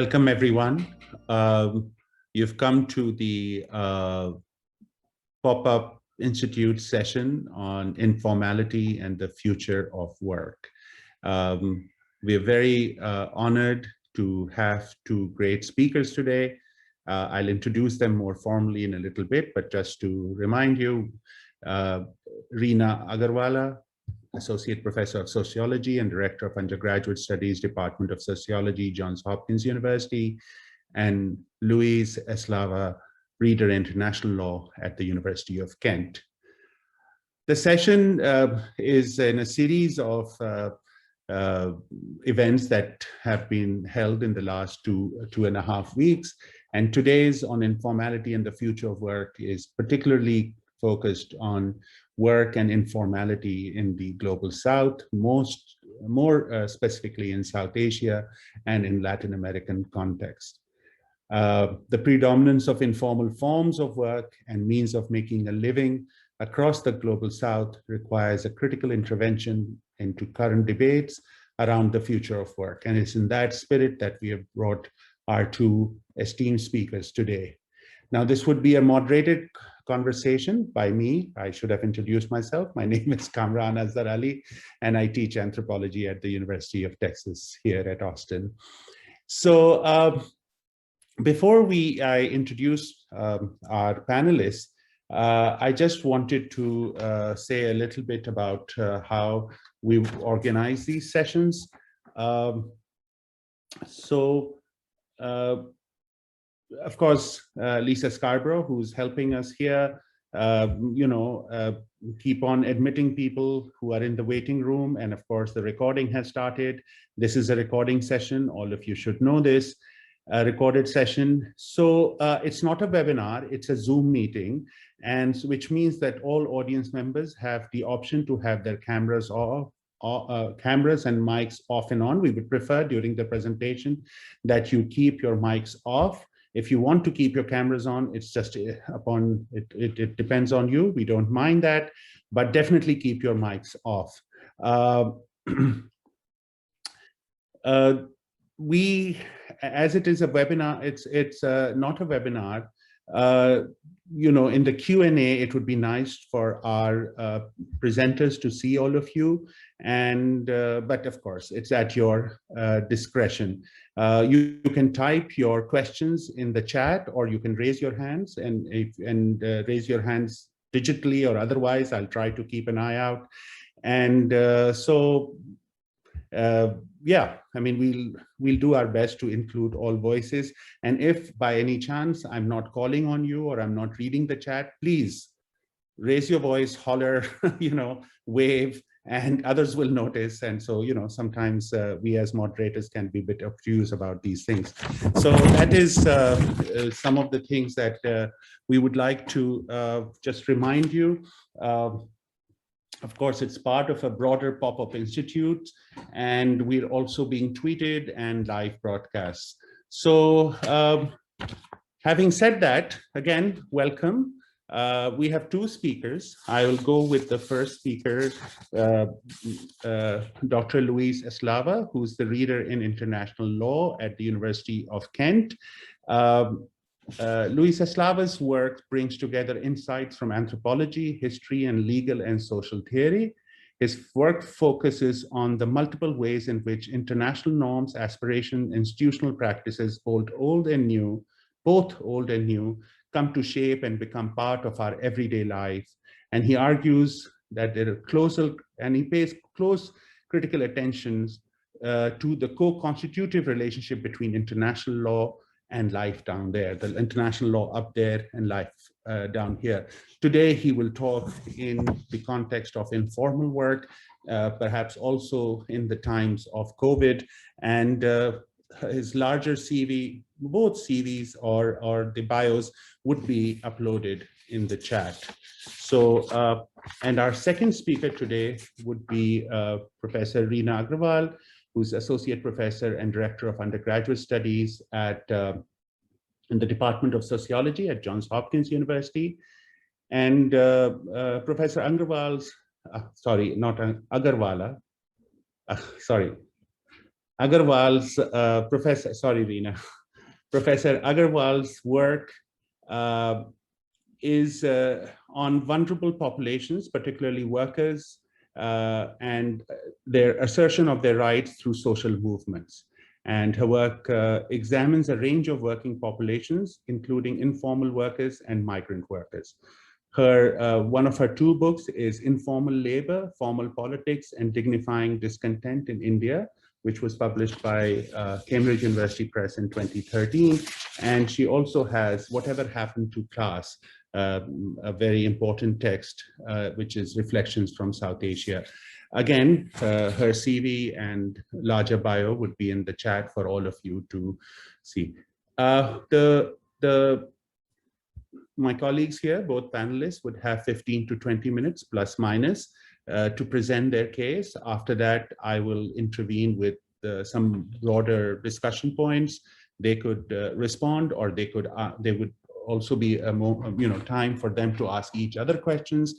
Welcome, everyone. You've come to the pop-up institute session on informality and the future of work. We're very honored to have two great speakers today. I'll introduce them more formally in a little bit, but just to remind you, Rina Agarwala, Associate Professor of Sociology and Director of Undergraduate Studies, Department of Sociology, Johns Hopkins University, and Luis Eslava, Reader International Law at the University of Kent. The session is in a series of events that have been held in the last two and a half weeks. And today's on informality and the future of work is particularly focused on work and informality in the global South, more specifically in South Asia and in Latin American context. The predominance of informal forms of work and means of making a living across the global South requires a critical intervention into current debates around the future of work. And it's in that spirit that we have brought our two esteemed speakers today. Now, this would be a moderated conversation by me. I should have introduced myself. My name is Kamran Azhar Ali, and I teach anthropology at the University of Texas here at Austin. So before I introduce our panelists, I just wanted to say a little bit about how we organize these sessions. Of course, Lisa Scarborough, who's helping us here, keep on admitting people who are in the waiting room. And of course, the recording has started. This is a recording session. All of you should know this, a recorded session. So it's not a webinar, it's a Zoom meeting, and which means that all audience members have the option to have their cameras off. Cameras and mics off and on. We would prefer during the presentation that you keep your mics off. If you want to keep your cameras on, it's just it depends on you. We don't mind that, but definitely keep your mics off. As it is a webinar, it's not a webinar. In the Q&A, it would be nice for our presenters to see all of you, and but of course, it's at your discretion. You can type your questions in the chat, or you can raise your hands, and raise your hands digitally or otherwise. I'll try to keep an eye out, and yeah, I mean, we'll do our best to include all voices. And if by any chance I'm not calling on you or I'm not reading the chat, please raise your voice, holler, wave, and others will notice. And so, sometimes we as moderators can be a bit obtuse about these things. So that is some of the things that we would like to just remind you. Of course, it's part of a broader pop-up institute, and we're also being tweeted and live broadcasts. So having said that, again, welcome. We have two speakers. I will go with the first speaker, Dr. Luis Eslava, who's the Reader in International Law at the University of Kent. Luis Eslava's work brings together insights from anthropology, history, and legal and social theory. His work focuses on the multiple ways in which international norms, aspirations, institutional practices, both old and new, come to shape and become part of our everyday life. And he argues that there are he pays close critical attention to the co-constitutive relationship between international law and life down there, the international law up there and life down here. Today, he will talk in the context of informal work, perhaps also in the times of COVID, and his larger CV, both CVs or the bios would be uploaded in the chat. So, and our second speaker today would be Professor Rina Agarwala, who's Associate Professor and Director of Undergraduate Studies at in the Department of Sociology at Johns Hopkins University. And Professor Agarwala's, Agarwala, sorry, Agarwal's Professor, sorry, Rina, Professor Agarwal's work is on vulnerable populations, particularly workers, and their assertion of their rights through social movements. And her work examines a range of working populations, including informal workers and migrant workers. One of her two books is Informal Labor, Formal Politics, and Dignifying Discontent in India, which was published by Cambridge University Press in 2013. And she also has Whatever Happened to Class, a very important text, which is Reflections from South Asia. Again, her CV and larger bio would be in the chat for all of you to see. My colleagues here, both panelists, would have 15 to 20 minutes, plus minus, to present their case. After that, I will intervene with some broader discussion points. They could respond, or they would also be a more, time for them to ask each other questions.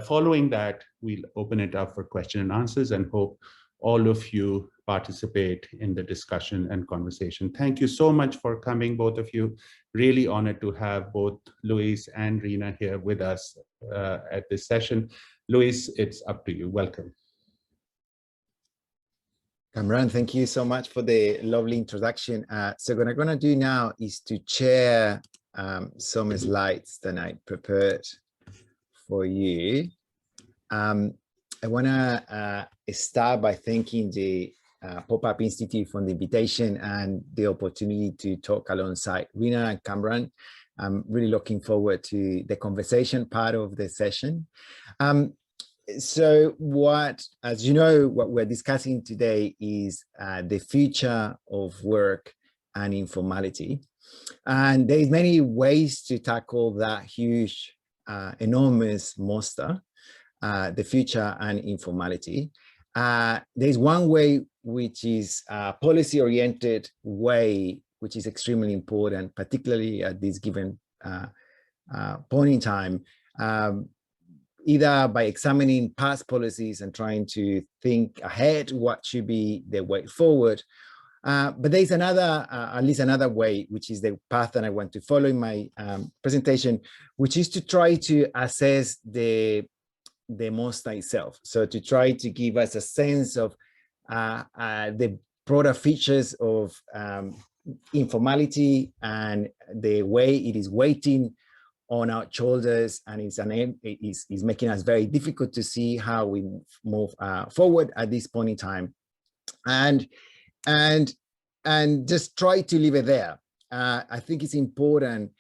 Following that, we'll open it up for question and answers, and hope all of you participate in the discussion and conversation. Thank you so much for coming, both of you. Really honored to have both Luis and Rina here with us at this session. Luis, it's up to you. Welcome. Kamran, thank you so much for the lovely introduction. So what I'm going to do now is to share some slides that I prepared for you. I want to start by thanking the Pop-Up Institute for the invitation and the opportunity to talk alongside Rina and Kamran. I'm really looking forward to the conversation part of the session. So as you know, what we're discussing today is the future of work and informality. And there's many ways to tackle that huge, enormous monster, the future and informality. There's one way, which is a policy-oriented way, which is extremely important, particularly at this given point in time, either by examining past policies and trying to think ahead what should be the way forward. But there's another, at least another way, which is the path that I want to follow in my presentation, which is to try to assess the monster itself. So to try to give us a sense of the broader features of informality and the way it is weighting on our shoulders, and is making us very difficult to see how we move forward at this point in time, and just try to leave it there. I think it's important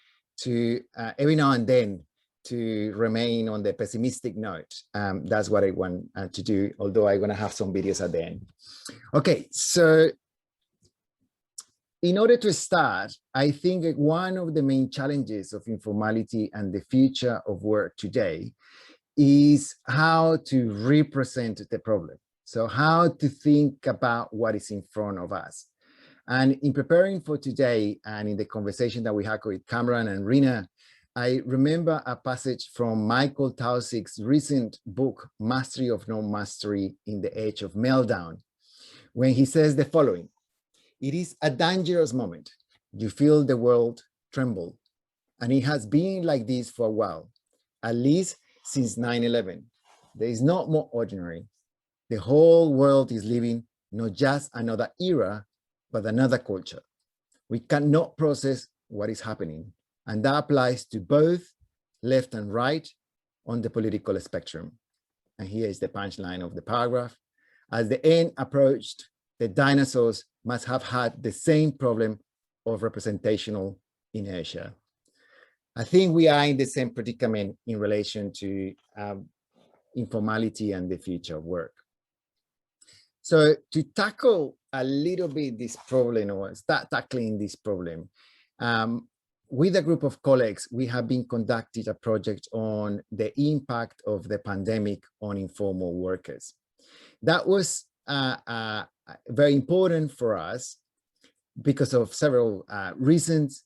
to every now and then to remain on the pessimistic note. That's what I want to do, although I'm going to have some videos at the end. Okay, so in order to start, I think that one of the main challenges of informality and the future of work today is how to represent the problem. So how to think about what is in front of us. And in preparing for today, and in the conversation that we had with Kamran and Rina, I remember a passage from Michael Tausig's recent book, Mastery of Non-Mastery in the Age of Meltdown, when he says the following: "It is a dangerous moment. You feel the world tremble. And it has been like this for a while, at least since 9/11. There is not more ordinary. The whole world is living not just another era, but another culture. We cannot process what is happening. And that applies to both left and right on the political spectrum." And here is the punchline of the paragraph: "As the end approached, the dinosaurs must have had the same problem of representational inertia." I think we are in the same predicament in relation to informality and the future of work. So to tackle a little bit this problem, or start tackling this problem, with a group of colleagues, we have been conducting a project on the impact of the pandemic on informal workers. That was very important for us because of several reasons.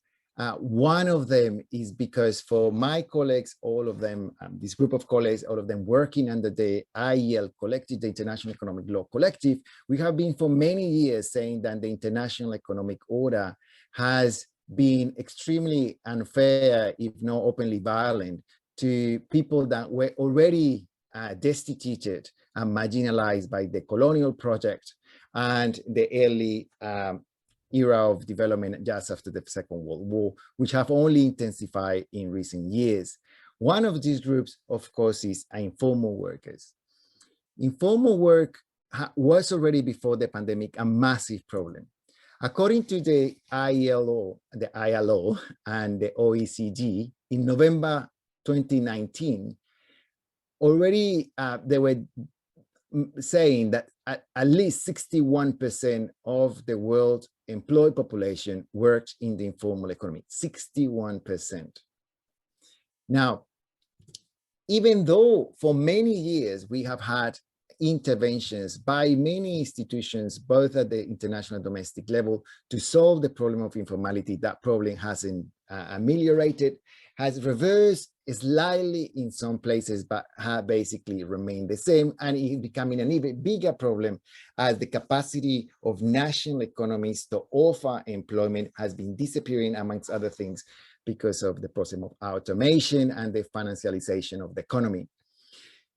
One of them is because for my colleagues, all of them, this group of colleagues, all of them working under the IEL collective, the International Economic Law Collective, we have been for many years saying that the international economic order has been extremely unfair, if not openly violent, to people that were already destituted and marginalized by the colonial project and the early era of development just after the Second World War, which have only intensified in recent years. One of these groups, of course, is informal workers. Informal work was already before the pandemic a massive problem. According to the ILO and the OECD, in November 2019, already they were saying that at least 61% of the world employed population worked in the informal economy, 61%. Now, even though for many years we have had interventions by many institutions, both at the international and domestic level, to solve the problem of informality, that problem hasn't ameliorated, has reversed slightly in some places, but have basically remained the same, and it is becoming an even bigger problem as the capacity of national economies to offer employment has been disappearing, amongst other things, because of the process of automation and the financialization of the economy.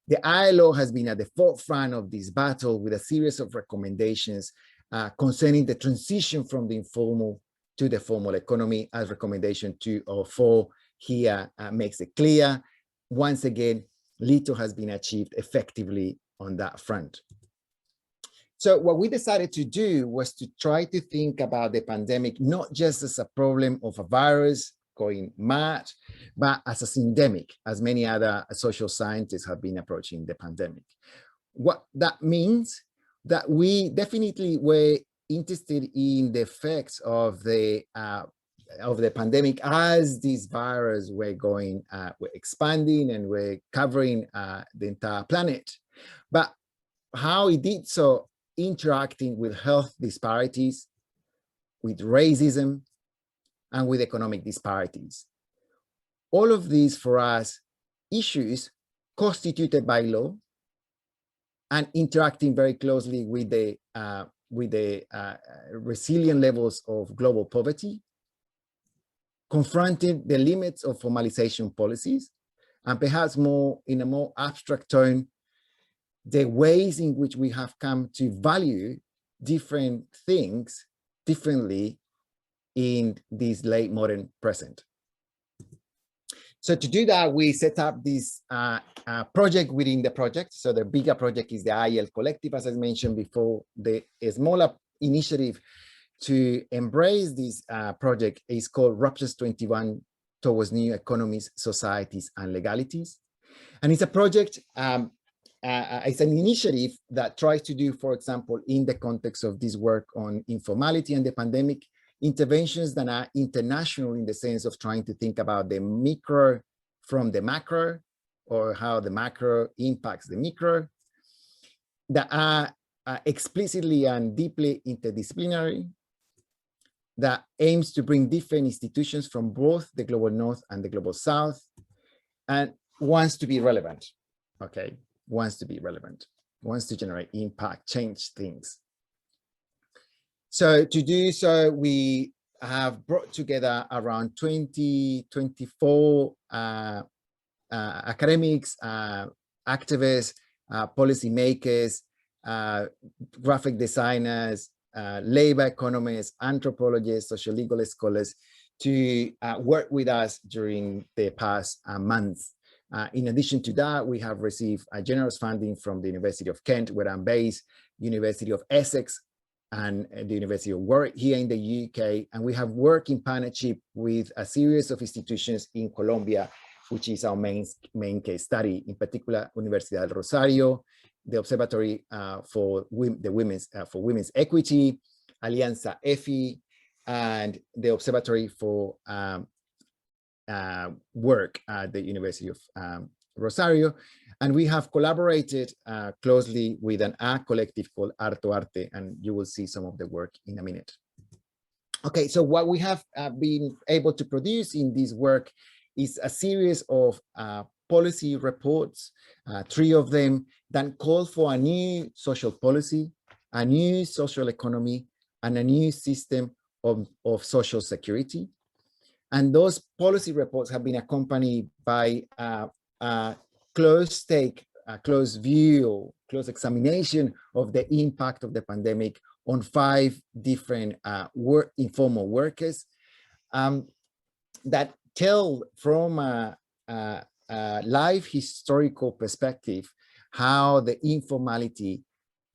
The ILO has been at the forefront of this battle with a series of recommendations concerning the transition from the informal to the formal economy, as recommendation 204 here makes it clear. Once again, little has been achieved effectively on that front. So what we decided to do was to try to think about the pandemic, not just as a problem of a virus going mad, but as a syndemic, as many other social scientists have been approaching the pandemic. What that means that we definitely were interested in the effects of the pandemic as these viruses were expanding and were covering the entire planet, but how it did so interacting with health disparities, with racism, and with economic disparities. All of these, for us, issues constituted by law and interacting very closely with the resilient levels of global poverty, confronting the limits of formalization policies, and perhaps in a more abstract tone, the ways in which we have come to value different things differently in this late modern present. So to do that, we set up this project within the project. So the bigger project is the IEL Collective, as I mentioned before. The smaller initiative to embrace this project is called Ruptures 21 Towards New Economies, Societies, and Legalities. And it's a project, it's an initiative that tries to do, for example, in the context of this work on informality and the pandemic, interventions that are international in the sense of trying to think about the micro from the macro, or how the macro impacts the micro, that are explicitly and deeply interdisciplinary, that aims to bring different institutions from both the global north and the global south, and wants to be relevant, okay? Wants to be relevant, wants to generate impact, change things. So to do so, we have brought together around 24 academics, activists, policymakers, graphic designers, labor economists, anthropologists, social legal scholars to work with us during the past months. In addition to that, we have received generous funding from the University of Kent, where I'm based, University of Essex, and the University of Warwick here in the UK. And we have worked in partnership with a series of institutions in Colombia, which is our main case study, in particular, Universidad del Rosario, the Observatory for Women's Equity, Alianza EFI, and the Observatory for Work at the University of Rosario. And we have collaborated closely with an art collective called Arte, and you will see some of the work in a minute. Okay, so what we have been able to produce in this work is a series of policy reports, 3 of them, that call for a new social policy, a new social economy, and a new system of social security. And those policy reports have been accompanied by a close take, a close view, close examination of the impact of the pandemic on 5 different informal workers that tell from a life historical perspective how the informality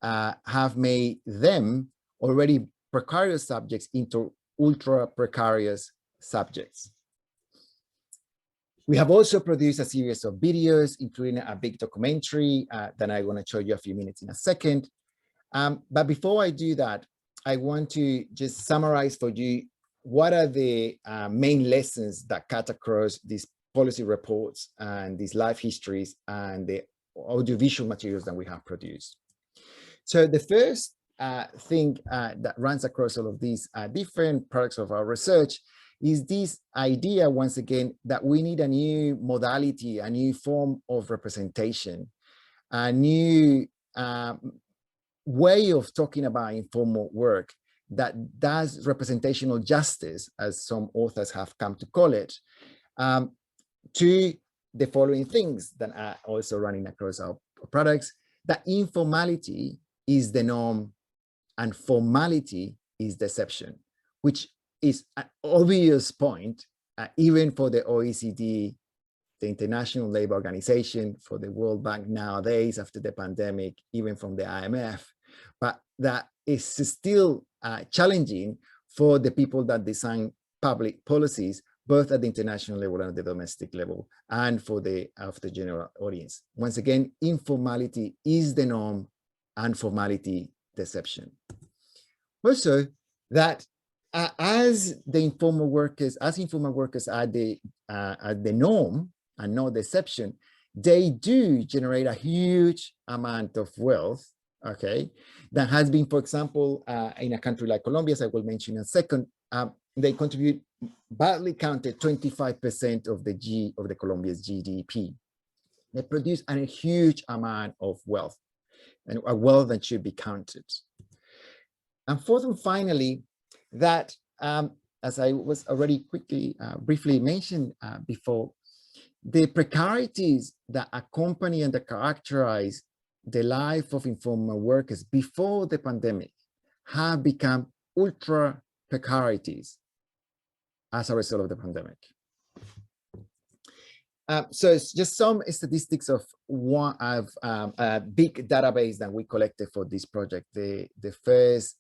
have made them already precarious subjects into ultra precarious subjects. We have also produced a series of videos, including a big documentary that I'm going to show you a few minutes in a second. But before I do that, I want to just summarize for you what are the main lessons that cut across these policy reports and these life histories and the audiovisual materials that we have produced. So the first thing that runs across all of these different products of our research is this idea, once again, that we need a new modality, a new form of representation, a new way of talking about informal work that does representational justice, as some authors have come to call it, to the following things that are also running across our products: that informality is the norm and formality is the exception, which is an obvious point, even for the OECD, the International Labour Organization, for the World Bank nowadays after the pandemic, even from the IMF. But that is still challenging for the people that design public policies, both at the international level and at the domestic level, and for the general audience. Once again, informality is the norm and formality the exception. Also, that as informal workers are the norm and not the exception, they do generate a huge amount of wealth, okay, that has been, for example, in a country like Colombia, as I will mention in a second, they contribute, badly counted, 25% of the Colombia's GDP. They produce a huge amount of wealth, and a wealth that should be counted. And fourth and finally, that as I was already briefly mentioned before, the precarities that accompany and that characterize the life of informal workers before the pandemic have become ultra precarities as a result of the pandemic. So it's just some statistics of a big database that we collected for this project, the first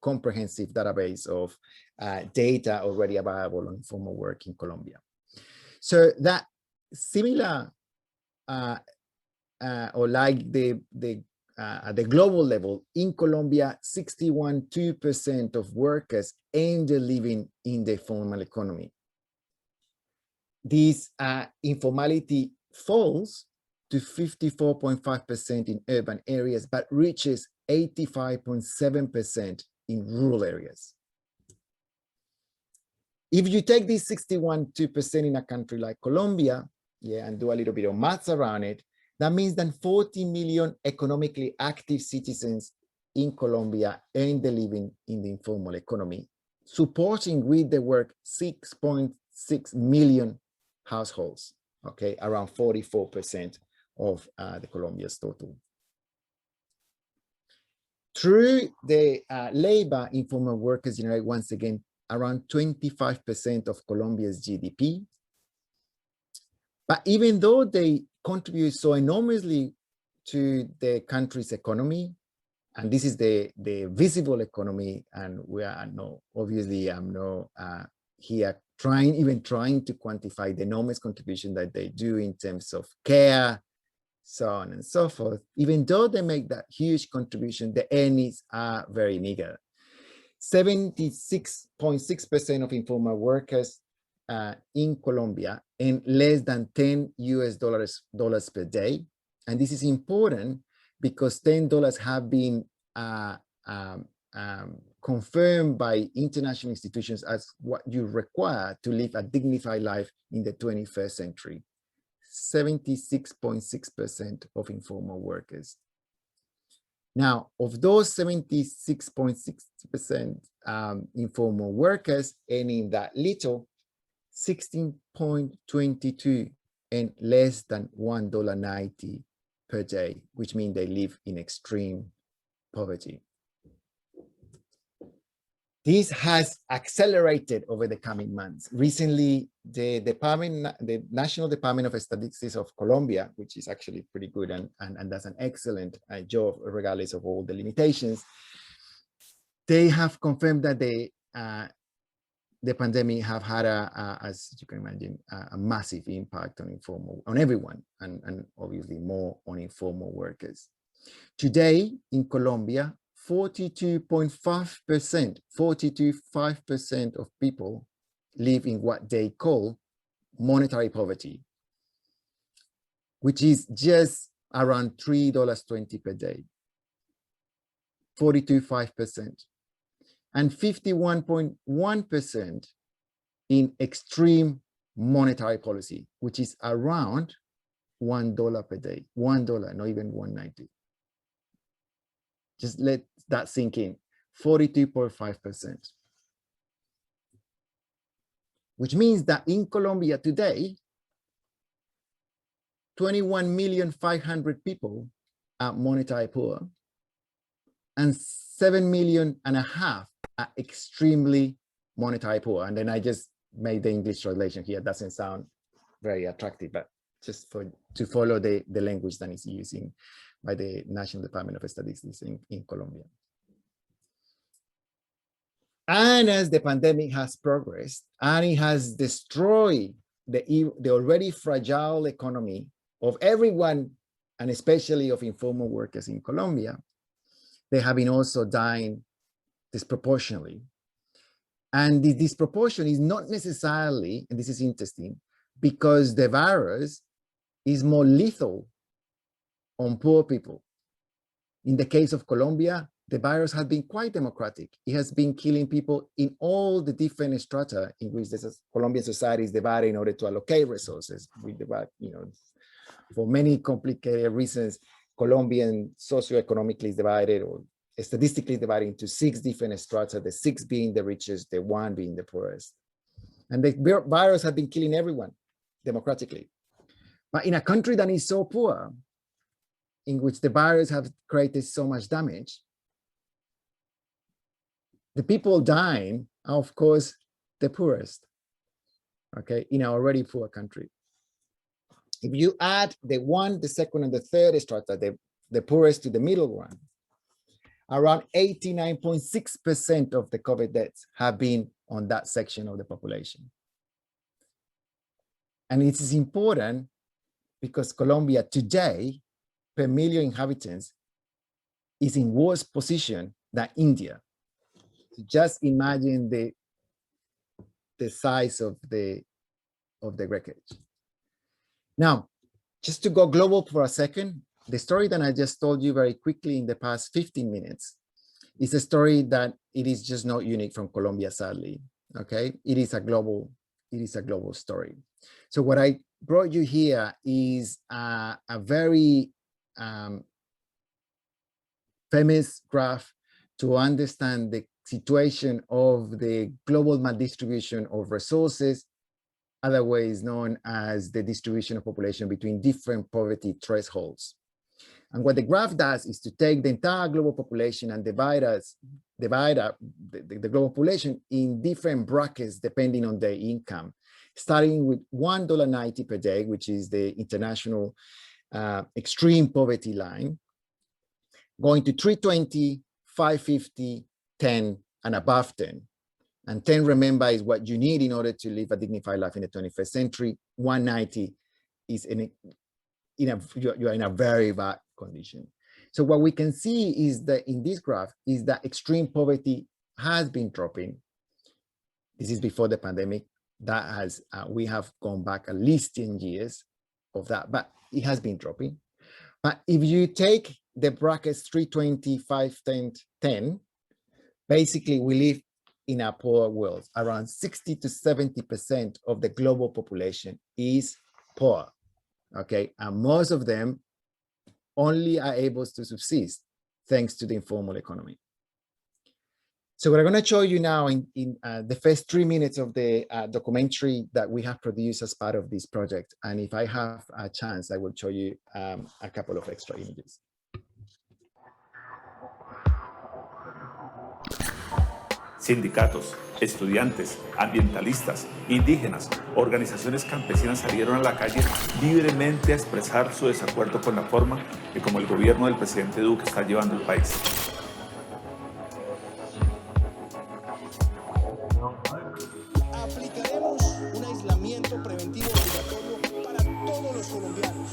comprehensive database of data already available on informal work in Colombia. So that similar or like at the global level, in Colombia, 61.2% of workers earn their living in the formal economy. This informality falls to 54.5% in urban areas, but reaches 85.7% in rural areas. If you take this 61.2% in a country like Colombia, and do a little bit of maths around it, that means that 40 million economically active citizens in Colombia earn the living in the informal economy, supporting with the work 6.6 million households, okay, around 44% of the Colombia's total. Through the labor, informal workers generate, once again, around 25% of Colombia's GDP. But even though they contribute so enormously to the country's economy, and this is the visible economy, and we are obviously I'm not here even trying to quantify the enormous contribution that they do in terms of care, so on and so forth. Even though they make that huge contribution, the earnings are very meager. 76.6% of informal workers in Colombia earn less than $10 per day. And this is important because $10 have been confirmed by international institutions as what you require to live a dignified life in the 21st century. 76.6% of informal workers. Now, of those 76.6% informal workers earning that little, 16.22 and less than $1.90 per day, which means they live in extreme poverty. This has accelerated over the coming months. Recently, the National Department of Statistics of Colombia, which is actually pretty good and does an excellent job regardless of all the limitations, they have confirmed that the pandemic have had, as you can imagine, a massive impact on everyone, and obviously more on informal workers. Today in Colombia, 42.5% of people live in what they call monetary poverty, which is just around $3.20 per day, 42.5%, and 51.1% in extreme monetary policy, which is around $1 per day, $1, not even $1.90. Just let that sink in, 42.5%. Which means that in Colombia today, 21,500,000 people are monetary poor, and 7.5 million are extremely monetary poor. And then I just made the English translation here. It doesn't sound very attractive, but just to follow the language that is using by the National Department of Statistics in Colombia. And as the pandemic has progressed and it has destroyed the already fragile economy of everyone, and especially of informal workers in Colombia, they have been also dying disproportionately. And the disproportion is not necessarily, and this is interesting, because the virus is more lethal on poor people. In the case of Colombia, the virus has been quite democratic. It has been killing people in all the different strata in which the Colombian society is divided in order to allocate resources. We divide, for many complicated reasons, Colombian socioeconomically is divided, or statistically divided into 6 different strata, the 6 being the richest, the 1 being the poorest. And the virus has been killing everyone democratically. But in a country that is so poor, in which the virus have created so much damage, the people dying are, of course, the poorest, okay, in an already poor country. If you add the 1, the 2nd, and the 3rd strata, the poorest to the middle one, around 89.6% of the COVID deaths have been on that section of the population. And it is important because Colombia today, per million inhabitants, is in worse position than India. So just imagine the size of the wreckage. Now, just to go global for a second, the story that I just told you very quickly in the past 15 minutes is a story that it is just not unique from Colombia, sadly. Okay, it is a global story. So what I brought you here is a very famous graph to understand the situation of the global maldistribution of resources, otherwise known as the distribution of population between different poverty thresholds. And what the graph does is to take the entire global population and divide up the global population in different brackets depending on their income, starting with $1.90 per day, which is the international extreme poverty line, going to 320, 550, 10, and above 10. And 10, remember, is what you need in order to live a dignified life in the 21st century. 190 is you're in a very bad condition. So what we can see is that in this graph is that extreme poverty has been dropping. This is before the pandemic. That has, we have gone back at least 10 years of that, but it has been dropping. But if you take the brackets 320, 5, 10, 10, Basically, we live in a poor world. Around 60 to 70% of the global population is poor, okay? And most of them only are able to subsist thanks to the informal economy. So what I'm going to show you now in the first 3 minutes of the documentary that we have produced as part of this project. And if I have a chance, I will show you a couple of extra images. Sindicatos, estudiantes, ambientalistas, indígenas, organizaciones campesinas salieron a la calle libremente a expresar su desacuerdo con la forma que como el gobierno del presidente Duque está llevando el país. Aplicaremos un aislamiento preventivo obligatorio para todos los colombianos.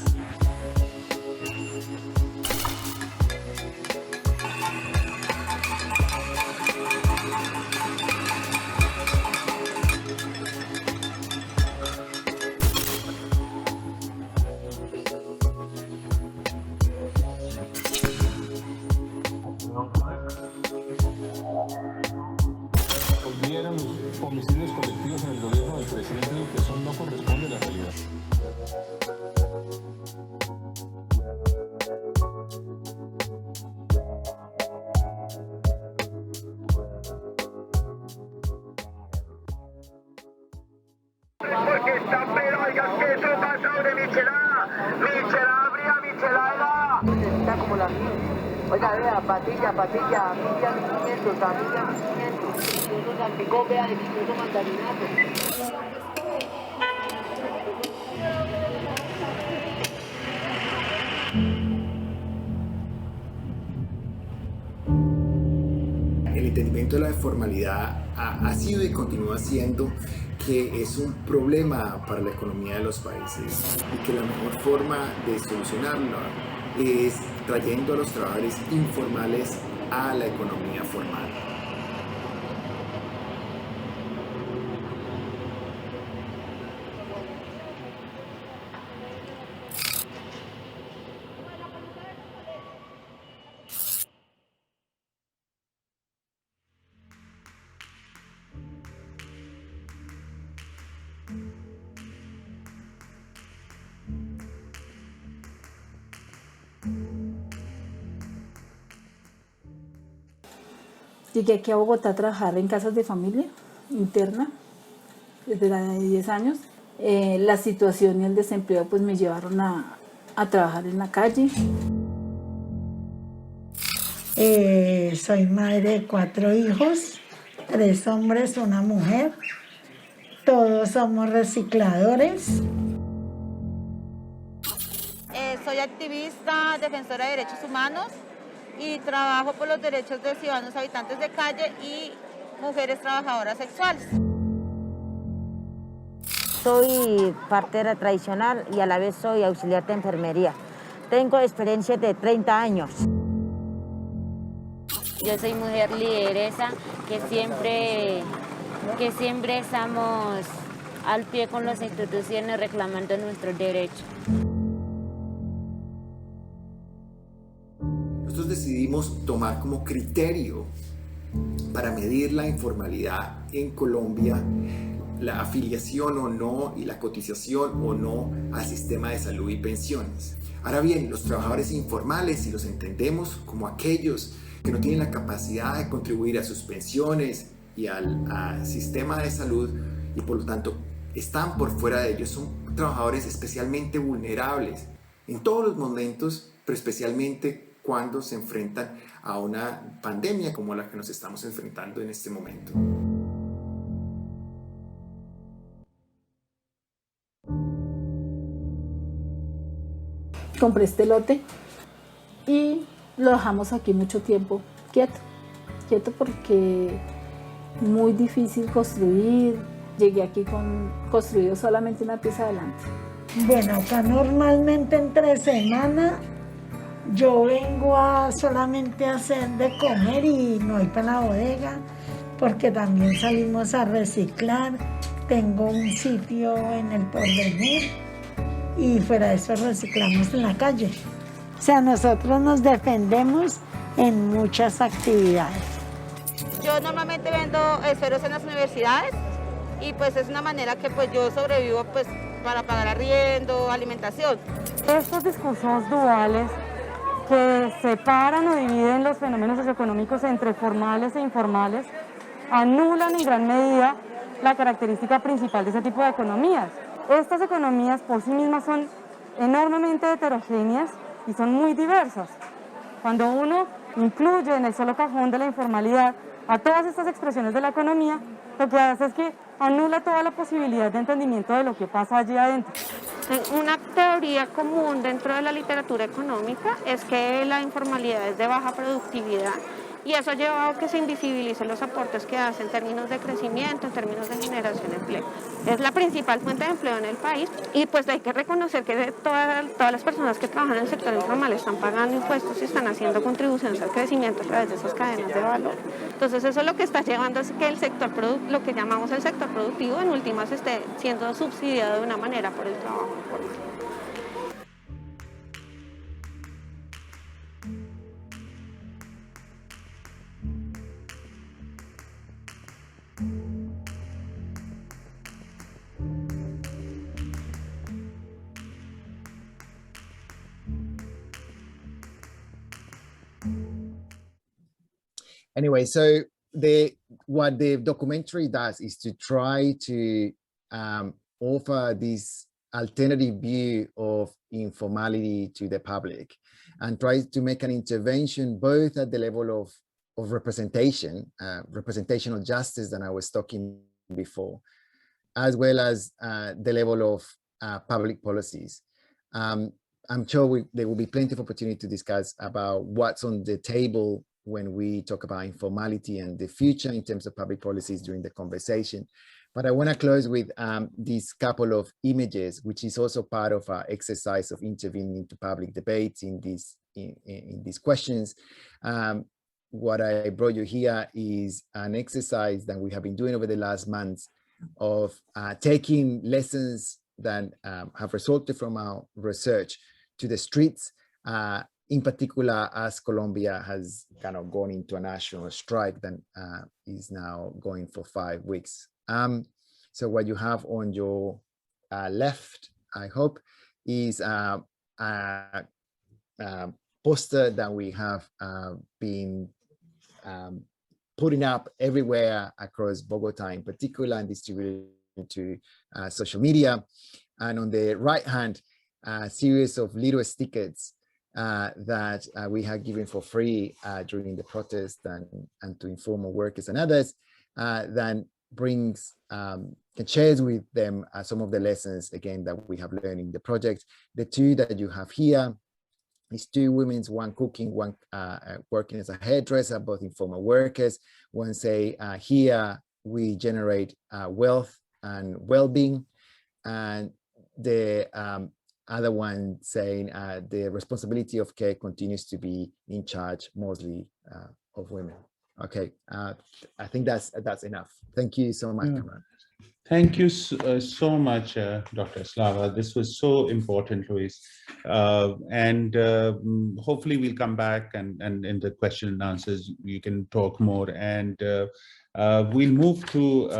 Volvieron los homicidios colectivos en el gobierno del presidente Duque, eso no corresponde a la realidad. Porque está pero, oigan, que eso pasa de Michelada, abría Michelada. Necesita como la mía. Oiga, vea, patilla, 1.500, a 1.500. Uno salpicón, vea, delicioso mandarinazo. El entendimiento de la informalidad ha sido y continúa siendo que es un problema para la economía de los países y que la mejor forma de solucionarlo es trayendo a los trabajadores informales a la economía formal. Llegué aquí a Bogotá a trabajar en casas de familia interna desde la de 10 años. La situación y el desempleo pues me llevaron a trabajar en la calle. Soy madre de 4 hijos, 3 hombres, 1 mujer. Todos somos recicladores. Soy activista, defensora de derechos humanos y trabajo por los derechos de ciudadanos habitantes de calle y mujeres trabajadoras sexuales. Soy partera tradicional y a la vez soy auxiliar de enfermería. Tengo experiencia de 30 años. Yo soy mujer lideresa que siempre estamos al pie con las instituciones reclamando nuestros derechos. Nosotros decidimos tomar como criterio para medir la informalidad en Colombia la afiliación o no y la cotización o no al sistema de salud y pensiones. Ahora bien, los trabajadores informales, si los entendemos como aquellos que no tienen la capacidad de contribuir a sus pensiones y al sistema de salud y por lo tanto están por fuera de ellos, son trabajadores especialmente vulnerables en todos los momentos, pero especialmente cuando se enfrentan a una pandemia como la que nos estamos enfrentando en este momento. Compré este lote y lo dejamos aquí mucho tiempo quieto porque muy difícil construir. Llegué aquí construido solamente una pieza adelante. Bueno, acá normalmente entre semana yo vengo solamente a hacer de comer y no voy para la bodega porque también salimos a reciclar. Tengo un sitio en el Porvenir y fuera de eso reciclamos en la calle. O sea, nosotros nos defendemos en muchas actividades. Yo normalmente vendo esferos en las universidades y pues es una manera que pues yo sobrevivo pues para pagar arriendo, alimentación. Estos discursos duales que separan o dividen los fenómenos socioeconómicos entre formales e informales anulan en gran medida la característica principal de ese tipo de economías. Estas economías por sí mismas son enormemente heterogéneas y son muy diversas. Cuando uno incluye en el solo cajón de la informalidad a todas estas expresiones de la economía, lo que hace es que anula toda la posibilidad de entendimiento de lo que pasa allí adentro. Una teoría común dentro de la literatura económica es que la informalidad es de baja productividad y eso ha llevado a que se invisibilicen los aportes que hace en términos de crecimiento, en términos de generación de empleo. Es la principal fuente de empleo en el país y pues hay que reconocer que todas las personas que trabajan en el sector informal están pagando impuestos y están haciendo contribuciones al crecimiento a través de esas cadenas de valor. Entonces eso es lo que está llevando a que el sector, lo que llamamos el sector productivo, en últimas esté siendo subsidiado de una manera por el trabajo informal. Anyway, so what the documentary does is to try to offer this alternative view of informality to the public and try to make an intervention both at the level of representation, representational justice that I was talking before, as well as the level of public policies. I'm sure there will be plenty of opportunity to discuss about what's on the table when we talk about informality and the future in terms of public policies during the conversation. But I want to close with these couple of images, which is also part of our exercise of intervening into public debates in these questions. What I brought you here is an exercise that we have been doing over the last months of taking lessons that have resulted from our research to the streets, in particular, as Colombia has kind of gone into a national strike that is now going for 5 weeks. So what you have on your left, I hope, is a poster that we have been putting up everywhere across Bogota in particular and distributed to social media. And on the right hand, a series of little stickers that we have given for free during the protest and to informal workers and others, that brings and shares with them some of the lessons, again, that we have learned in the project. The two that you have here is 2 women, one cooking, one working as a hairdresser, both informal workers. One say, here we generate wealth and well-being, and the other one saying the responsibility of care continues to be in charge mostly of women. Okay, I think that's enough. Thank you so much, Cameron. Thank you so much, Dr. Eslava. This was so important, Luis. And hopefully we'll come back and in the question and answers, you can talk more. And we'll move to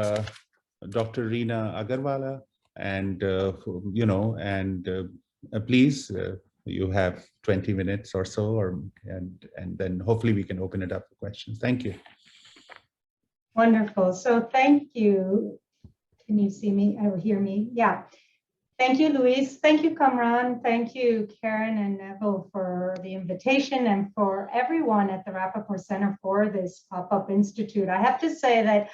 Dr. Rina Agarwala. And, please, you have 20 minutes or so, and then hopefully we can open it up for questions. Thank you. Wonderful. So thank you. Can you see me or hear me? Yeah. Thank you, Luis. Thank you, Kamran. Thank you, Karen and Neville, for the invitation and for everyone at the Rappaport Center for this pop-up institute. I have to say that,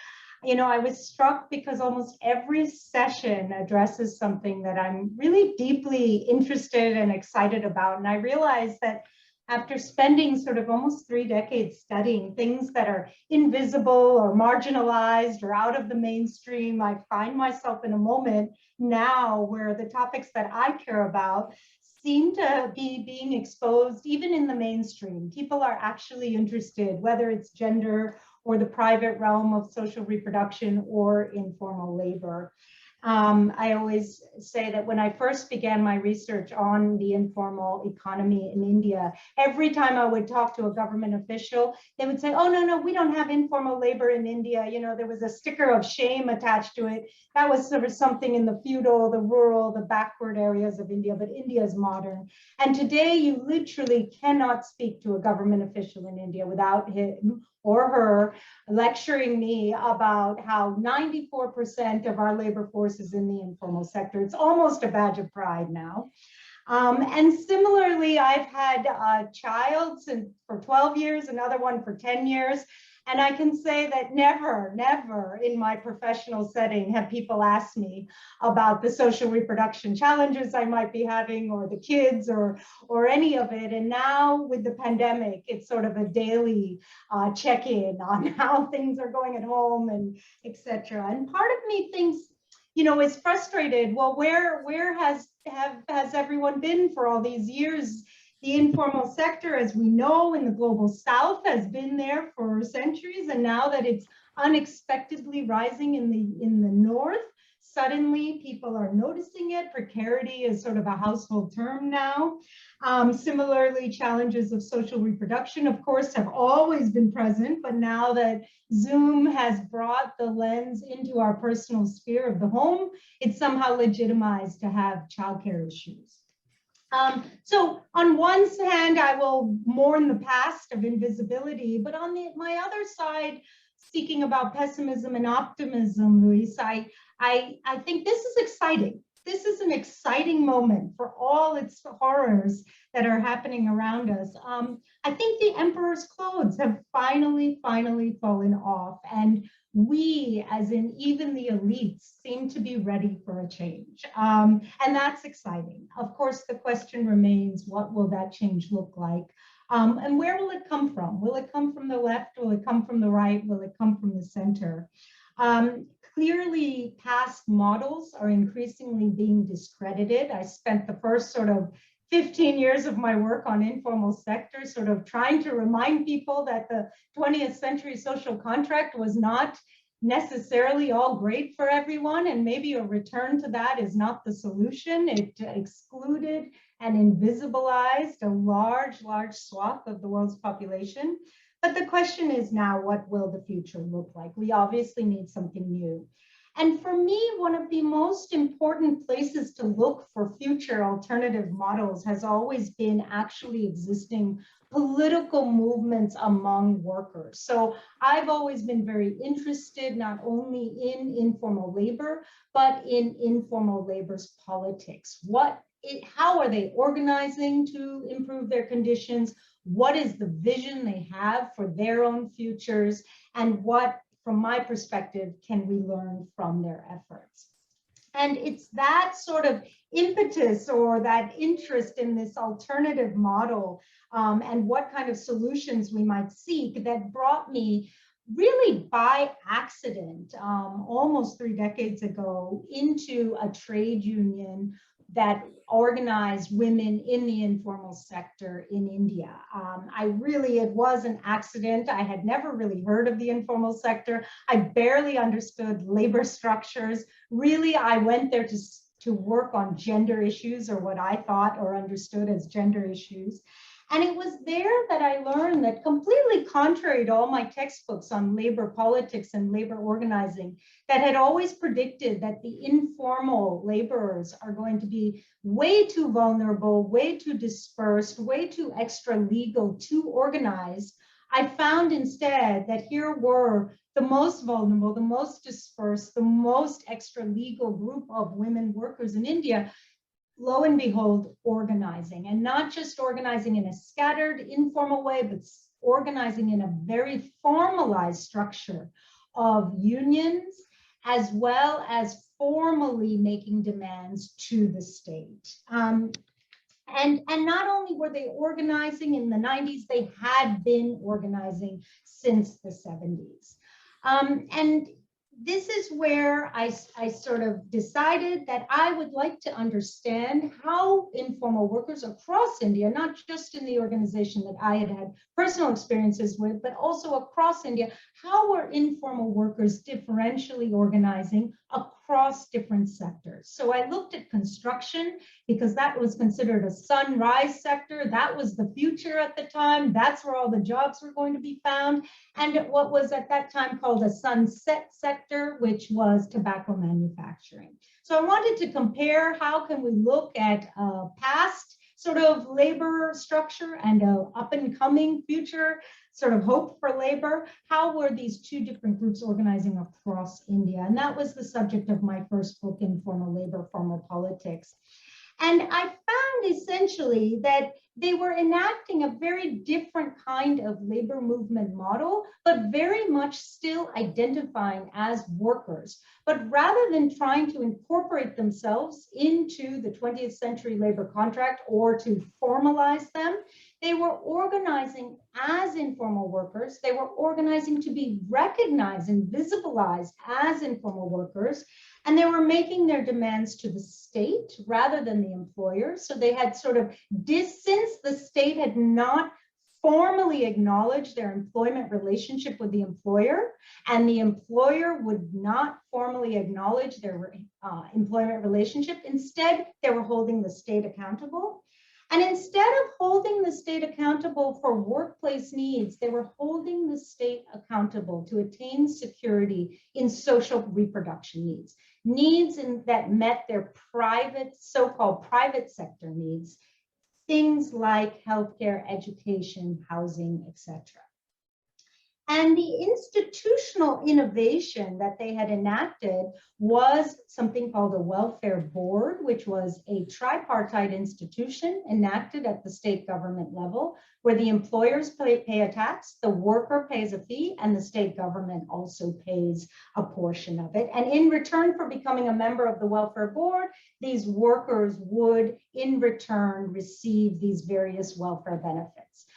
I was struck because almost every session addresses something that I'm really deeply interested and excited about. And I realized that after spending sort of almost 3 decades studying things that are invisible or marginalized or out of the mainstream, I find myself in a moment now where the topics that I care about seem to be being exposed even in the mainstream. People are actually interested, whether it's gender or the private realm of social reproduction or informal labor. I always say that when I first began my research on the informal economy in India, every time I would talk to a government official, they would say, oh, no, we don't have informal labor in India. You know, there was a sticker of shame attached to it. That was sort of something in the feudal, the rural, the backward areas of India, but India is modern. And today you literally cannot speak to a government official in India without him or her lecturing me about how 94% of our labor force is in the informal sector. It's almost a badge of pride now. And similarly, I've had a child for 12 years, another one for 10 years. And I can say that never in my professional setting have people asked me about the social reproduction challenges I might be having, or the kids, or any of it. And now with the pandemic, it's sort of a daily check-in on how things are going at home and etc. And part of me thinks, you know, is frustrated. Well, where has everyone been for all these years? The informal sector, as we know, in the global south has been there for centuries, and now that it's unexpectedly rising in the north, suddenly people are noticing it. Precarity is sort of a household term now. Similarly, challenges of social reproduction, of course, have always been present, but now that Zoom has brought the lens into our personal sphere of the home, it's somehow legitimized to have childcare issues. So on one hand, I will mourn the past of invisibility, but on my other side, speaking about pessimism and optimism, Luis, I think this is exciting. This is an exciting moment for all its horrors that are happening around us. I think the emperor's clothes have finally fallen off, and we, as in even the elites, seem to be ready for a change. And that's exciting. Of course, the question remains, what will that change look like? And where will it come from? Will it come from the left? Will it come from the right? Will it come from the center? Clearly, past models are increasingly being discredited. I spent the first sort of 15 years of my work on informal sector, sort of trying to remind people that the 20th century social contract was not necessarily all great for everyone, and maybe a return to that is not the solution. It excluded and invisibilized a large swath of the world's population. But the question is now, what will the future look like? We obviously need something new. And for me, one of the most important places to look for future alternative models has always been actually existing political movements among workers. So I've always been very interested not only in informal labor, but in informal labor's politics. How are they organizing to improve their conditions? What is the vision they have for their own futures? And what, from my perspective, can we learn from their efforts? And it's that sort of impetus or that interest in this alternative model and what kind of solutions we might seek that brought me really by accident, almost 3 decades ago, into a trade union that organized women in the informal sector in India. It was an accident. I had never really heard of the informal sector. I barely understood labor structures. Really, I went there to work on gender issues, or what I thought or understood as gender issues. And it was there that I learned that, completely contrary to all my textbooks on labor politics and labor organizing, that had always predicted that the informal laborers are going to be way too vulnerable, way too dispersed, way too extra legal to organize. I found instead that here were the most vulnerable, the most dispersed, the most extra legal group of women workers in India, lo and behold, organizing, and not just organizing in a scattered, informal way, but organizing in a very formalized structure of unions, as well as formally making demands to the state. And not only were they organizing in the 90s, they had been organizing since the 70s. And this is where I sort of decided that I would like to understand how informal workers across India, not just in the organization that I had personal experiences with, but also across India, how were informal workers differentially organizing across across different sectors. So I looked at construction because that was considered a sunrise sector. That was the future at the time. That's where all the jobs were going to be found. And what was at that time called a sunset sector, which was tobacco manufacturing. So I wanted to compare how can we look at past sort of labor structure and a up and coming future sort of hope for labor. How were these two different groups organizing across India? And that was the subject of my first book, Informal Labor, Formal Politics. And I found essentially that they were enacting a very different kind of labor movement model, but very much still identifying as workers. But rather than trying to incorporate themselves into the 20th century labor contract or to formalize them, they were organizing as informal workers. They were organizing to be recognized and visibilized as informal workers. And they were making their demands to the state rather than the employer. So they had sort of, since the state had not formally acknowledged their employment relationship with the employer, and the employer would not formally acknowledge their employment relationship, instead, they were holding the state accountable. And instead of holding the state accountable for workplace needs, they were holding the state accountable to attain security in social reproduction needs that met their private, so-called private sector needs, things like healthcare, education, housing, etc. And the institutional innovation that they had enacted was something called a welfare board, which was a tripartite institution enacted at the state government level, where the employers pay a tax, the worker pays a fee, and the state government also pays a portion of it. And in return for becoming a member of the welfare board, these workers would in return receive these various welfare benefits.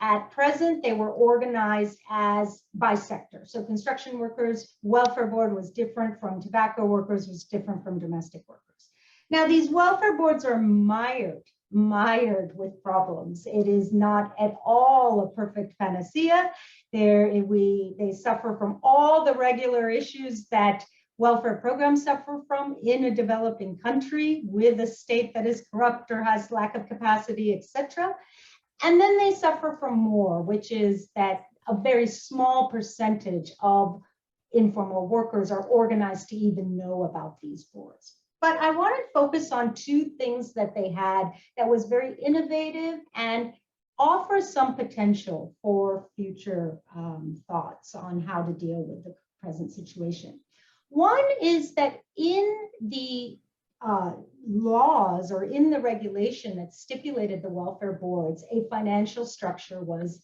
At present, they were organized as by sector. So construction workers, welfare board was different from tobacco workers, was different from domestic workers. Now, these welfare boards are mired with problems. It is not at all a perfect panacea. They suffer from all the regular issues that welfare programs suffer from in a developing country with a state that is corrupt or has lack of capacity, etc. And then they suffer from more, which is that a very small percentage of informal workers are organized to even know about these boards. But I want to focus on two things that they had that was very innovative and offers some potential for future thoughts on how to deal with the present situation. One is that in the laws or in the regulation that stipulated the welfare boards, a financial structure was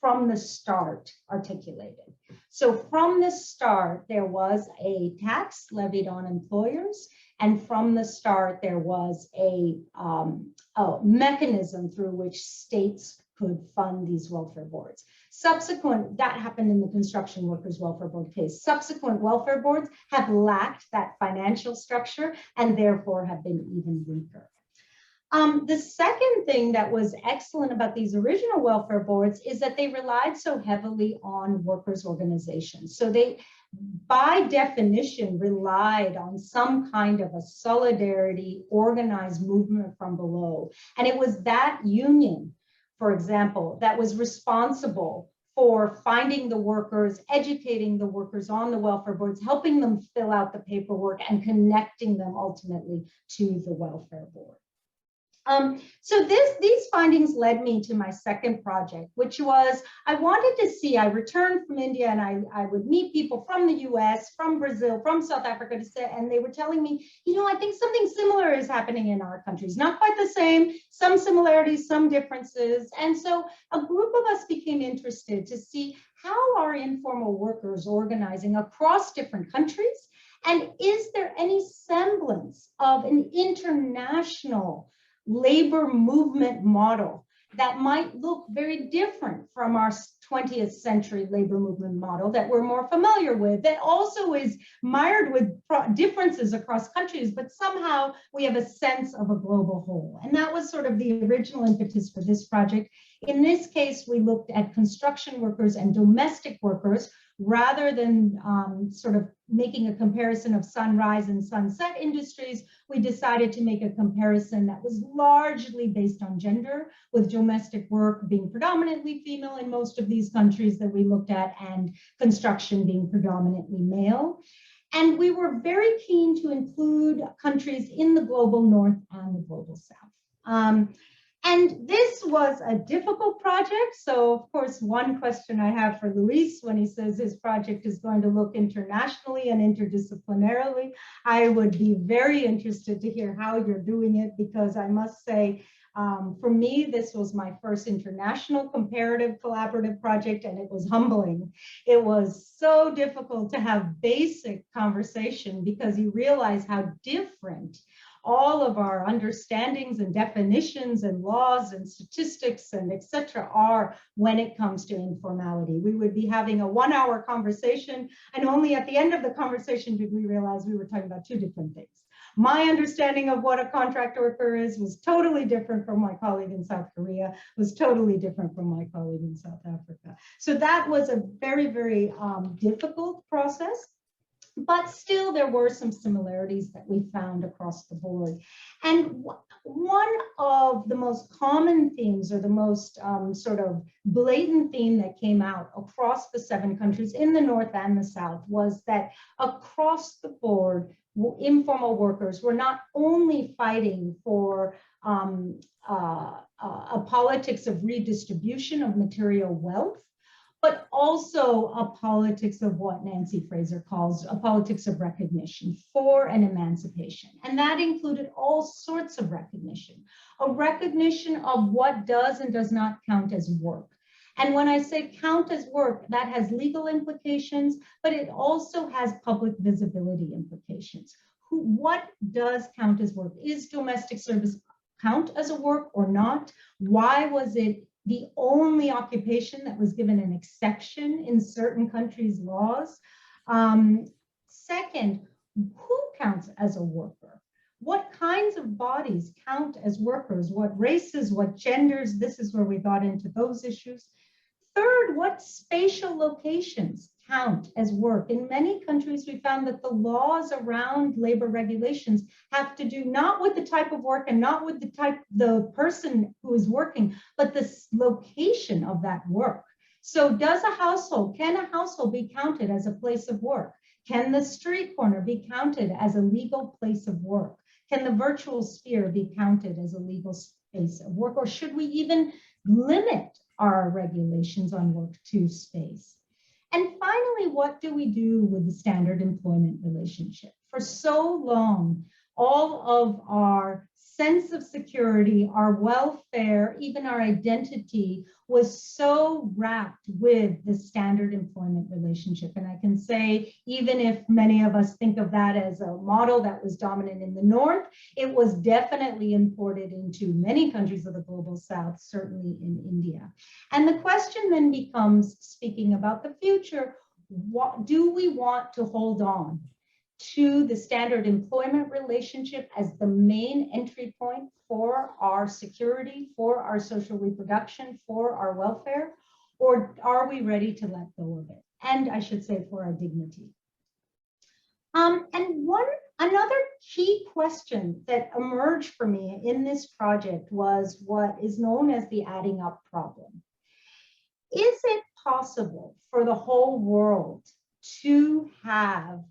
from the start articulated. So from the start, there was a tax levied on employers, and from the start, there was a mechanism through which states could fund these welfare boards. That happened in the construction workers welfare board case. Subsequent welfare boards have lacked that financial structure and therefore have been even weaker. The second thing that was excellent about these original welfare boards is that they relied so heavily on workers' organizations. So they, by definition, relied on some kind of a solidarity, organized movement from below. And it was that union, for example, that was responsible for finding the workers, educating the workers on the welfare boards, helping them fill out the paperwork and connecting them ultimately to the welfare board. So these findings led me to my second project, which was, I wanted to see, I returned from India and I would meet people from the US, from Brazil, from South Africa, and they were telling me, you know, I think something similar is happening in our countries. Not quite the same, some similarities, some differences. And so a group of us became interested to see how are informal workers organizing across different countries? And is there any semblance of an international labor movement model that might look very different from our 20th century labor movement model that we're more familiar with, that also is mired with differences across countries, but somehow we have a sense of a global whole. And that was sort of the original impetus for this project. In this case, we looked at construction workers and domestic workers rather than sort of making a comparison of sunrise and sunset industries. We decided to make a comparison that was largely based on gender, with domestic work being predominantly female in most of these countries that we looked at, and construction being predominantly male. And we were very keen to include countries in the global north and the global south. And this was a difficult project. So of course, one question I have for Luis when he says his project is going to look internationally and interdisciplinarily, I would be very interested to hear how you're doing it, because I must say, for me, this was my first international comparative collaborative project, and it was humbling. It was so difficult to have basic conversation because you realize how different all of our understandings and definitions and laws and statistics and etc. are when it comes to informality. We would be having a 1-hour conversation, and only at the end of the conversation did we realize we were talking about 2 different things. My understanding of what a contract worker is was totally different from my colleague in South Korea, was totally different from my colleague in South Africa. So that was a very, very difficult process. But still, there were some similarities that we found across the board. And one of the most common themes, or the most sort of blatant theme that came out across the 7 countries in the North and the South, was that across the board, informal workers were not only fighting for a politics of redistribution of material wealth, but also a politics of what Nancy Fraser calls a politics of recognition for an emancipation. And that included all sorts of recognition, a recognition of what does and does not count as work. And when I say count as work, that has legal implications, but it also has public visibility implications. What does count as work? Is domestic service count as a work or not? Why was it the only occupation that was given an exception in certain countries' laws? Second, who counts as a worker? What kinds of bodies count as workers? What races, what genders? This is where we got into those issues. Third, what spatial locations count as work? In many countries, we found that the laws around labor regulations have to do not with the type of work and not with the person who is working, but the location of that work. So can a household be counted as a place of work? Can the street corner be counted as a legal place of work? Can the virtual sphere be counted as a legal space of work? Or should we even limit our regulations on work to space? And finally, what do we do with the standard employment relationship? For so long, all of our sense of security, our welfare, even our identity was so wrapped with the standard employment relationship. And I can say, even if many of us think of that as a model that was dominant in the North, it was definitely imported into many countries of the global South, certainly in India. And the question then becomes, speaking about the future, what do we want to hold on to the standard employment relationship as the main entry point for our security, for our social reproduction, for our welfare, or are we ready to let go of it? And I should say, for our dignity. Another key question that emerged for me in this project was what is known as the adding up problem. Is it possible for the whole world to have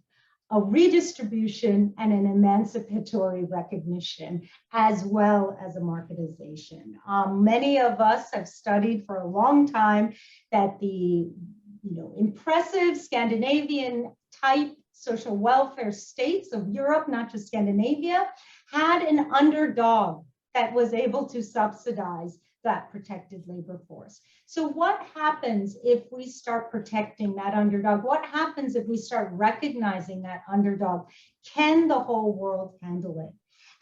a redistribution and an emancipatory recognition, as well as a marketization? Many of us have studied for a long time that the impressive Scandinavian type social welfare states of Europe, not just Scandinavia, had an underdog that was able to subsidize that protected labor force. So what happens if we start protecting that underdog? What happens if we start recognizing that underdog? Can the whole world handle it?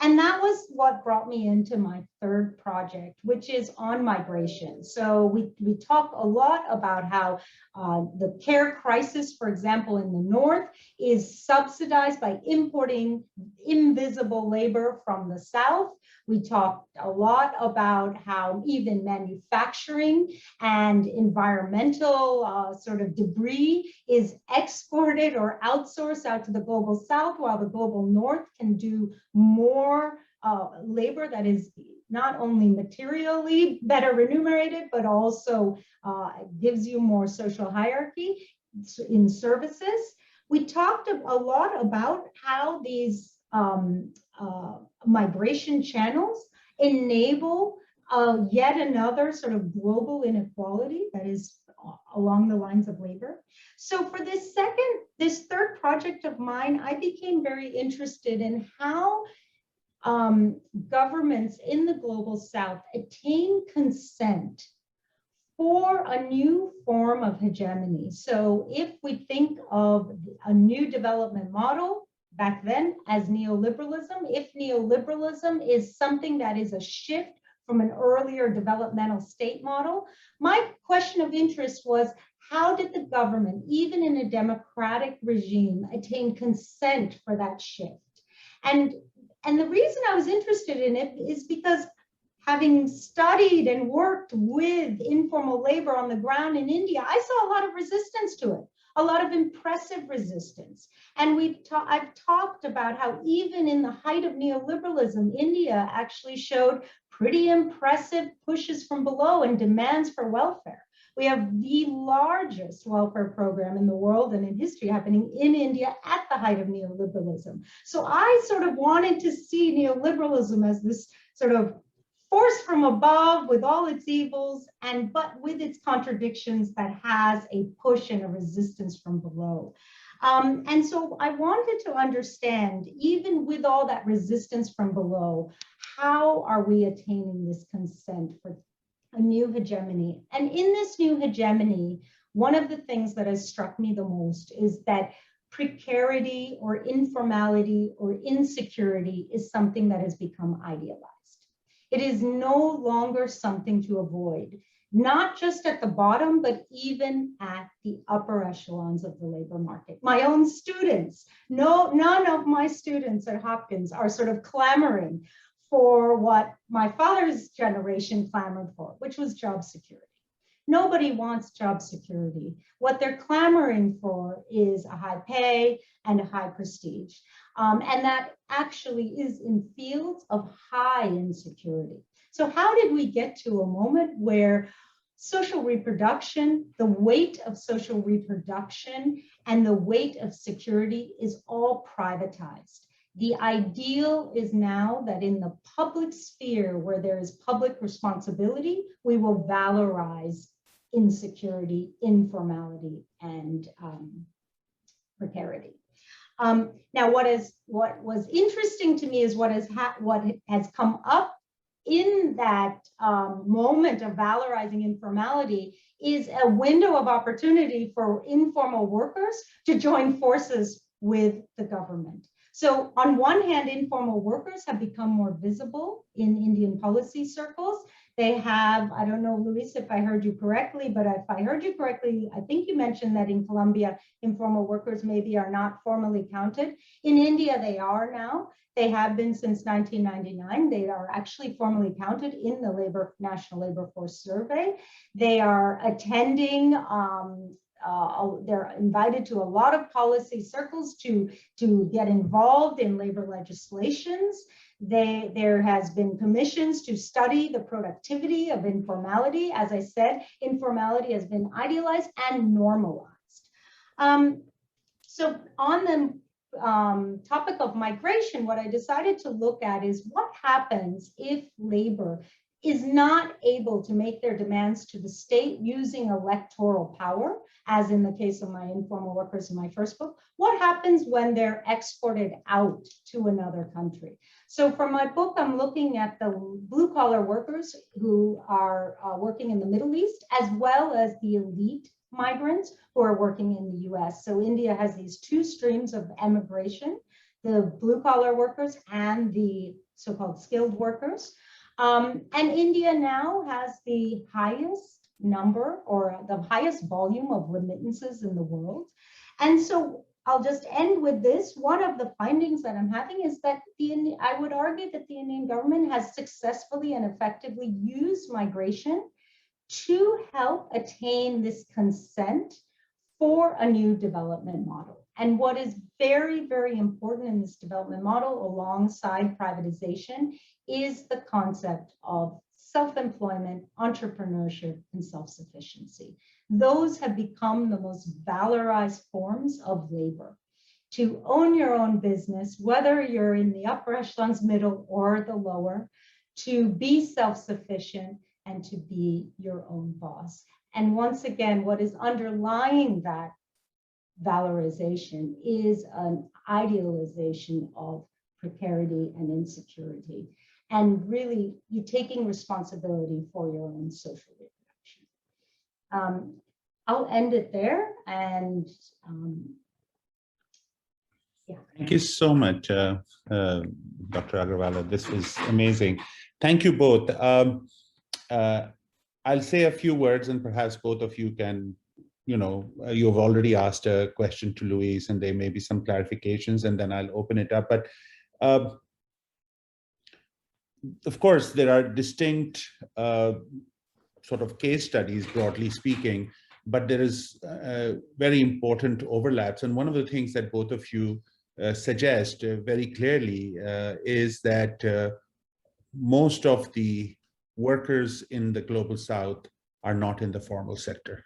And that was what brought me into my third project, which is on migration. So we talk a lot about how the care crisis, for example, in the North is subsidized by importing invisible labor from the South. We talked a lot about how even manufacturing and environmental sort of debris is exported or outsourced out to the global south, while the global north can do more labor that is not only materially better remunerated, but also gives you more social hierarchy in services. We talked a lot about how these migration channels enable yet another sort of global inequality that is along the lines of labor. So for this third project of mine, I became very interested in how governments in the global south attain consent for a new form of hegemony. So if we think of a new development model back then as neoliberalism, if neoliberalism is something that is a shift from an earlier developmental state model, my question of interest was, how did the government, even in a democratic regime, attain consent for that shift? And the reason I was interested in it is because having studied and worked with informal labor on the ground in India, I saw a lot of resistance to it, a lot of impressive resistance. And I've talked about how even in the height of neoliberalism, India actually showed pretty impressive pushes from below and demands for welfare. We have the largest welfare program in the world and in history happening in India at the height of neoliberalism. So I sort of wanted to see neoliberalism as this sort of force from above with all its evils, but with its contradictions, that has a push and a resistance from below. And so I wanted to understand, even with all that resistance from below, how are we attaining this consent for a new hegemony? And in this new hegemony, one of the things that has struck me the most is that precarity or informality or insecurity is something that has become idealized. It is no longer something to avoid, not just at the bottom, but even at the upper echelons of the labor market. My own students, none of my students at Hopkins are sort of clamoring for what my father's generation clamored for, which was job security. Nobody wants job security. What they're clamoring for is a high pay and a high prestige. And that actually is in fields of high insecurity. So how did we get to a moment where social reproduction, the weight of social reproduction and the weight of security is all privatized? The ideal is now that in the public sphere where there is public responsibility, we will valorize insecurity, informality, and precarity. Now, what was interesting to me is what has come up in that moment of valorizing informality is a window of opportunity for informal workers to join forces with the government. So on one hand, informal workers have become more visible in Indian policy circles. They have, I don't know, Luis, if I heard you correctly, but if I heard you correctly, I think you mentioned that in Colombia, informal workers maybe are not formally counted. In India, they are now. They have been since 1999. They are actually formally counted in the National Labor Force Survey. They are attending, they're invited to a lot of policy circles to get involved in labor legislations. There has been commissions to study the productivity of informality. As I said, informality has been idealized and normalized. So on the topic of migration, what I decided to look at is what happens if labor is not able to make their demands to the state using electoral power, as in the case of my informal workers in my first book. What happens when they're exported out to another country? So for my book, I'm looking at the blue-collar workers who are working in the Middle East, as well as the elite migrants who are working in the US. So India has these two streams of emigration, the blue-collar workers and the so-called skilled workers. And India now has the highest number or the highest volume of remittances in the world. And so I'll just end with this. One of the findings that I'm having is that I would argue that the Indian government has successfully and effectively used migration to help attain this consent for a new development model. And what is very, very important in this development model alongside privatization is the concept of self-employment, entrepreneurship, and self-sufficiency. Those have become the most valorized forms of labor. To own your own business, whether you're in the upper echelons, middle, or the lower, to be self-sufficient and to be your own boss. And once again, what is underlying that valorization is an idealization of precarity and insecurity, and really you taking responsibility for your own social reproduction. I'll end it there, and yeah. Thank you so much, Dr. Agarwala. This was amazing. Thank you both. I'll say a few words, and perhaps both of you can, you've already asked a question to Luis, and there may be some clarifications, and then I'll open it up. But of course, there are distinct sort of case studies, broadly speaking, but there is very important overlaps. And one of the things that both of you suggest very clearly is that most of the workers in the global South are not in the formal sector.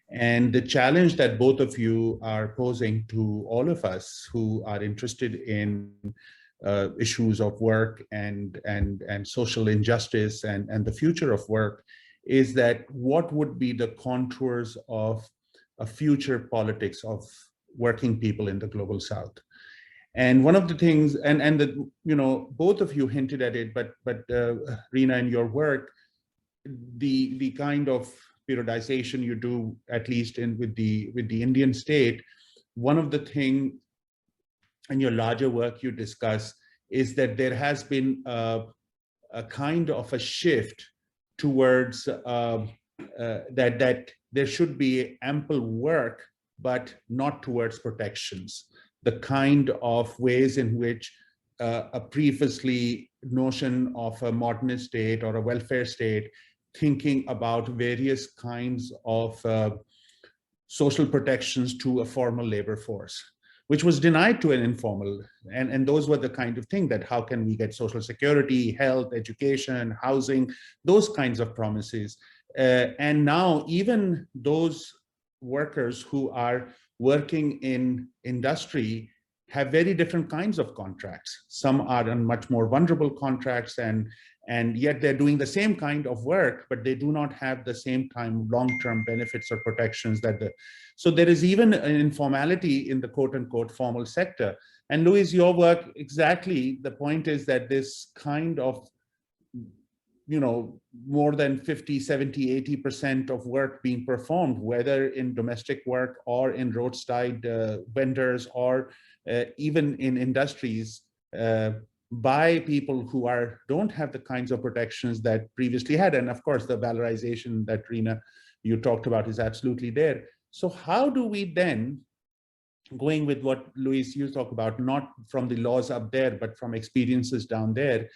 And the challenge that both of you are posing to all of us who are interested in issues of work and social injustice and the future of work is that what would be the contours of a future politics of working people in the global South? And one of the things, both of you hinted at it, but Rina, in your work, the kind of periodization you do, at least with the Indian state, one of the things in your larger work you discuss is that there has been a kind of a shift towards that there should be ample work, but not towards protections. The kind of ways in which a previously notion of a modernist state or a welfare state, thinking about various kinds of social protections to a formal labor force, which was denied to an informal. And those were the kind of thing that how can we get social security, health, education, housing, those kinds of promises. And now even those workers who are working in industry have very different kinds of contracts. Some are on much more vulnerable contracts, and yet they're doing the same kind of work, but they do not have the same time long-term benefits or protections so there is even an informality in the quote-unquote formal sector. And Luis, your work, exactly, the point is that this kind of more than 50, 70, 80% of work being performed, whether in domestic work or in roadside vendors or even in industries, by people who don't have the kinds of protections that previously had. And of course, the valorization that Rina, you talked about is absolutely there. So how do we then, going with what Luis, you talk about, not from the laws up there, but from experiences down there,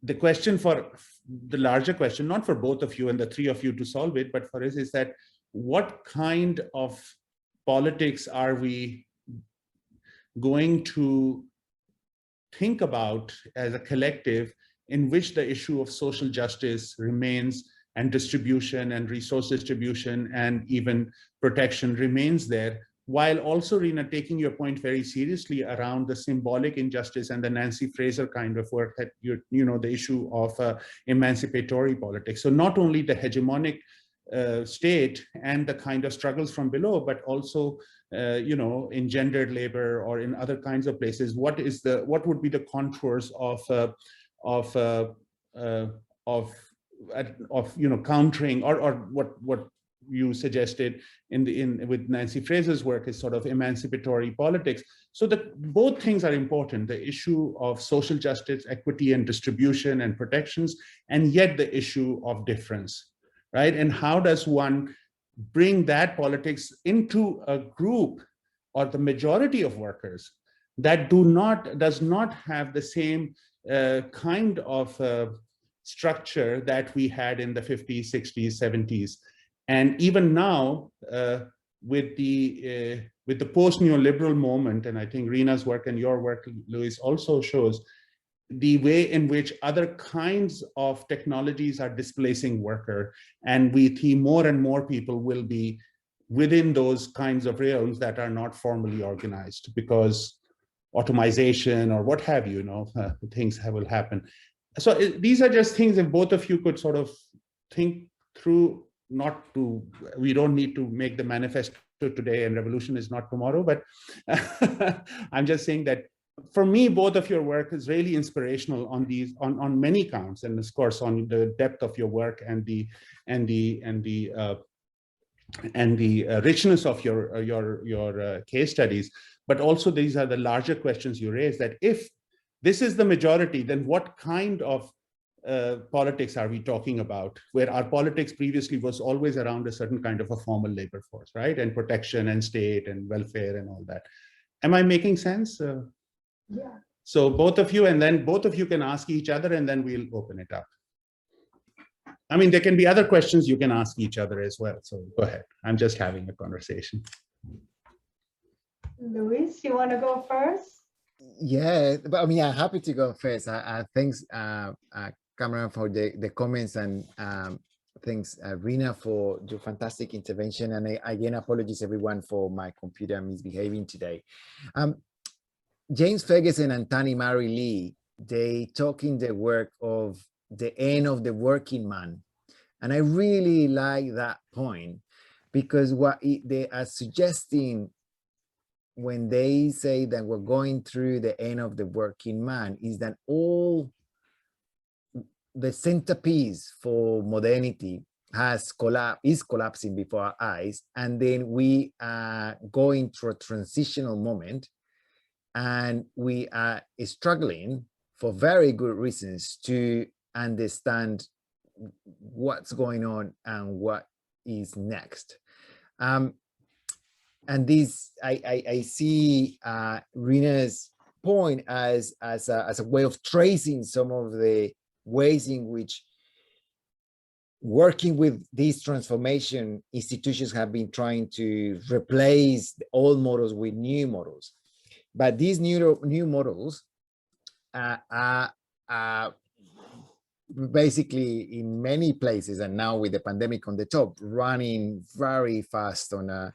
the question for the larger question, not for both of you and the three of you to solve it, but for us is that what kind of politics are we going to think about as a collective in which the issue of social justice remains, and distribution and resource distribution and even protection remains there, while also, Rina, taking your point very seriously around the symbolic injustice and the Nancy Fraser kind of work that the issue of emancipatory politics. So not only the hegemonic state and the kind of struggles from below, but also in gendered labor or in other kinds of places. What would be the contours of countering or what you suggested with Nancy Fraser's work is sort of emancipatory politics. So both things are important, the issue of social justice, equity and distribution and protections, and yet the issue of difference, right? And how does one bring that politics into a group or the majority of workers that does not have the same kind of structure that we had in the 50s, 60s, 70s. And even now, with the post-neoliberal moment, and I think Rina's work and your work, Luis, also shows the way in which other kinds of technologies are displacing worker. And we see more and more people will be within those kinds of realms that are not formally organized, because automation or what have you, things will happen. So these are just things, if both of you could sort of think through, we don't need to make the manifesto today, and revolution is not tomorrow, but I'm just saying that for me, both of your work is really inspirational on many counts, and of course on the depth of your work and the richness of your case studies. But also these are the larger questions you raise, that if this is the majority, then what kind of politics are we talking about, where our politics previously was always around a certain kind of a formal labor force, right? And protection and state and welfare and all that. Am I making sense? Yeah. So both of you, and then both of you can ask each other, and then we'll open it up. I mean, there can be other questions you can ask each other as well. So go ahead. I'm just having a conversation. Luis, you want to go first? Yeah, but I mean, I'm happy to go first. Thanks, Cameron, for the comments, and thanks, Rina, for your fantastic intervention. And again, apologies everyone for my computer misbehaving today. James Ferguson and Tani Mary Lee, they talk in the work of the end of the working man. And I really like that point, because what they are suggesting when they say that we're going through the end of the working man is that all the centerpiece for modernity is collapsing before our eyes. And then we are going through a transitional moment, and we are struggling for very good reasons to understand what's going on and what is next. And this, I see Rina's point as a way of tracing some of the ways in which working with these transformation institutions have been trying to replace the old models with new models. But these new models are basically in many places, and now with the pandemic on the top, running very fast on a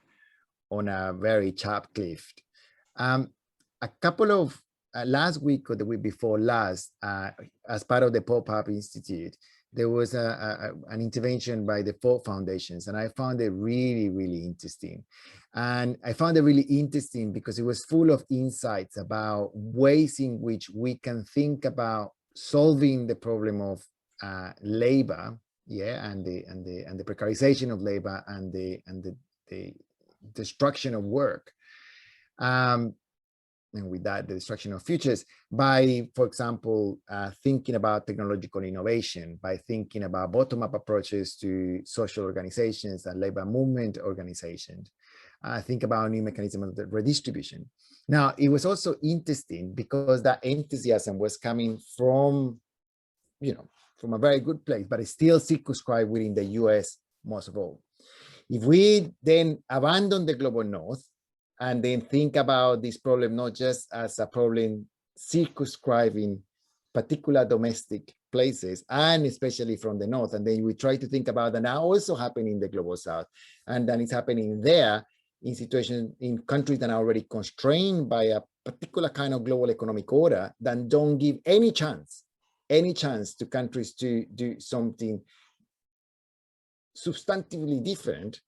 very sharp cliff. A couple of last week or the week before last, as part of the Pop-Up Institute, there was an intervention by the four foundations, and I found it really, really interesting. And I found it really interesting because it was full of insights about ways in which we can think about solving the problem of labor, and the precarization of labor, and the destruction of work, and with that, the destruction of futures, by, for example, thinking about technological innovation, by thinking about bottom-up approaches to social organizations and labor movement organizations, think about new mechanisms of redistribution. Now, it was also interesting because that enthusiasm was coming from, from a very good place, but it's still circumscribed within the US most of all. If we then abandon the global north and then think about this problem not just as a problem circumscribing particular domestic places, and especially from the north, and then we try to think about that now also happening in the global south, and then it's happening there in situations in countries that are already constrained by a particular kind of global economic order that don't give any chance to countries to do something substantively different,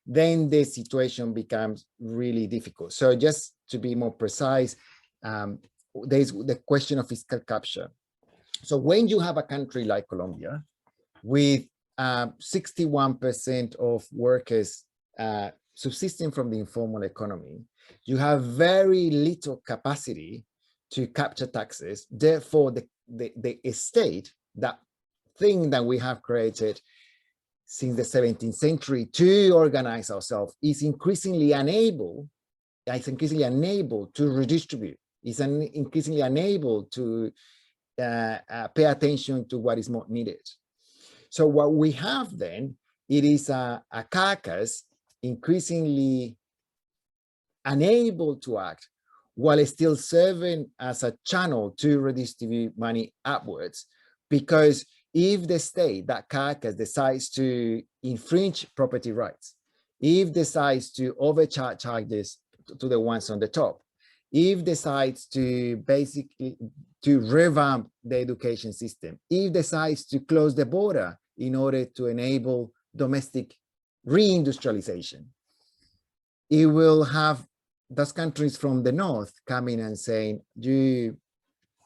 then the situation becomes really difficult. So just to be more precise, there's the question of fiscal capture. So when you have a country like Colombia with 61% of workers subsisting from the informal economy, you have very little capacity to capture taxes. Therefore, the state, that thing that we have created since the 17th century to organize ourselves, is increasingly unable increasingly unable to redistribute. It's increasingly unable to pay attention to what is more needed. So what we have then, it is a carcass increasingly unable to act while still serving as a channel to redistribute money upwards. Because if the state, that carcass, decides to infringe property rights, if decides to overcharge charges to the ones on the top, if decides to basically to revamp the education system, if decides to close the border in order to enable domestic reindustrialization, it will have those countries from the north coming and saying, you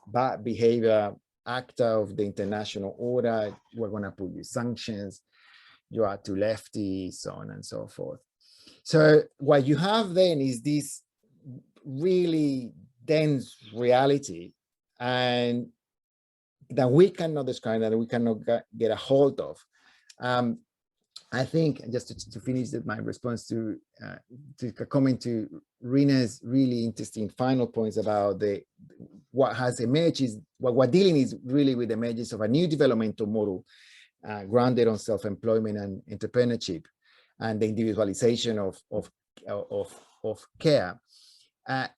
bad behavior actor of the international order, we're going to put you sanctions, you are too lefty, so on and so forth. So what you have then is this really dense reality, and that we cannot describe, that we cannot get a hold of. I think, just to finish my response to comment to Rina's really interesting final points about what has emerged is what we're dealing is really with the emergence of a new developmental model grounded on self-employment and entrepreneurship and the individualization of care. I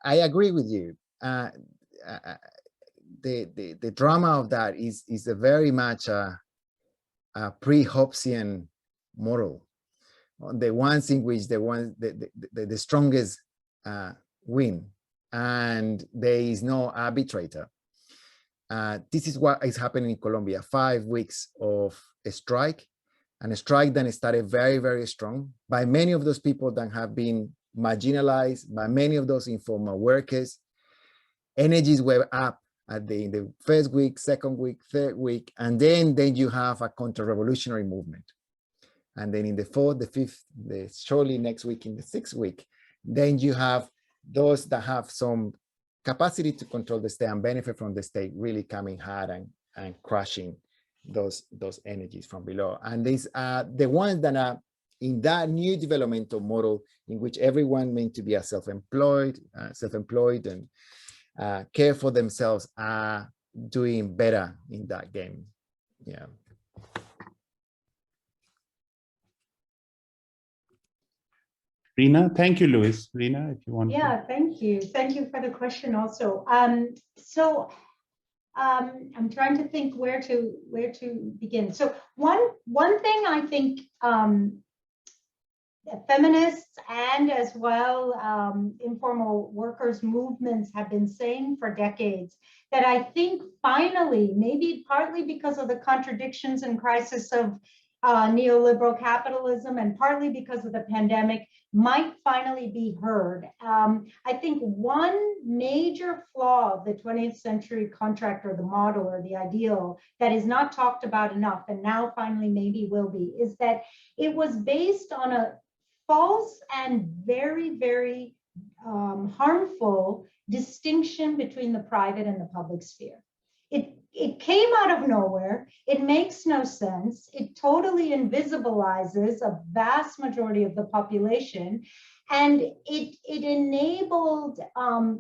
agree with you. The drama of that is a very much a pre-Hobbesian model, the ones in which the strongest win, and there is no arbitrator. This is what is happening in Colombia. 5 weeks of a strike, and a strike that started very, very strong by many of those people that have been marginalized, by many of those informal workers. Energies were up in the first week, second week, third week, and then you have a counter-revolutionary movement. And then in the fourth, the fifth, surely next week in the sixth week, then you have those that have some capacity to control the state and benefit from the state really coming hard and crushing those energies from below. And these are the ones that are in that new developmental model in which everyone meant to be a self-employed and care for themselves are doing better in that game. Yeah. Rina, thank you, Luis. Rina, if you want. Yeah, thank you. Thank you for the question also. I'm trying to think where to begin. So one thing I think feminists and as well informal workers movements have been saying for decades, that I think finally, maybe partly because of the contradictions and crisis of neoliberal capitalism and partly because of the pandemic, might finally be heard. I think one major flaw of the 20th century contract, or the model or the ideal, that is not talked about enough and now finally maybe will be, is that it was based on a false and very, very harmful distinction between the private and the public sphere. It came out of nowhere. It makes no sense. It totally invisibilizes a vast majority of the population. And it enabled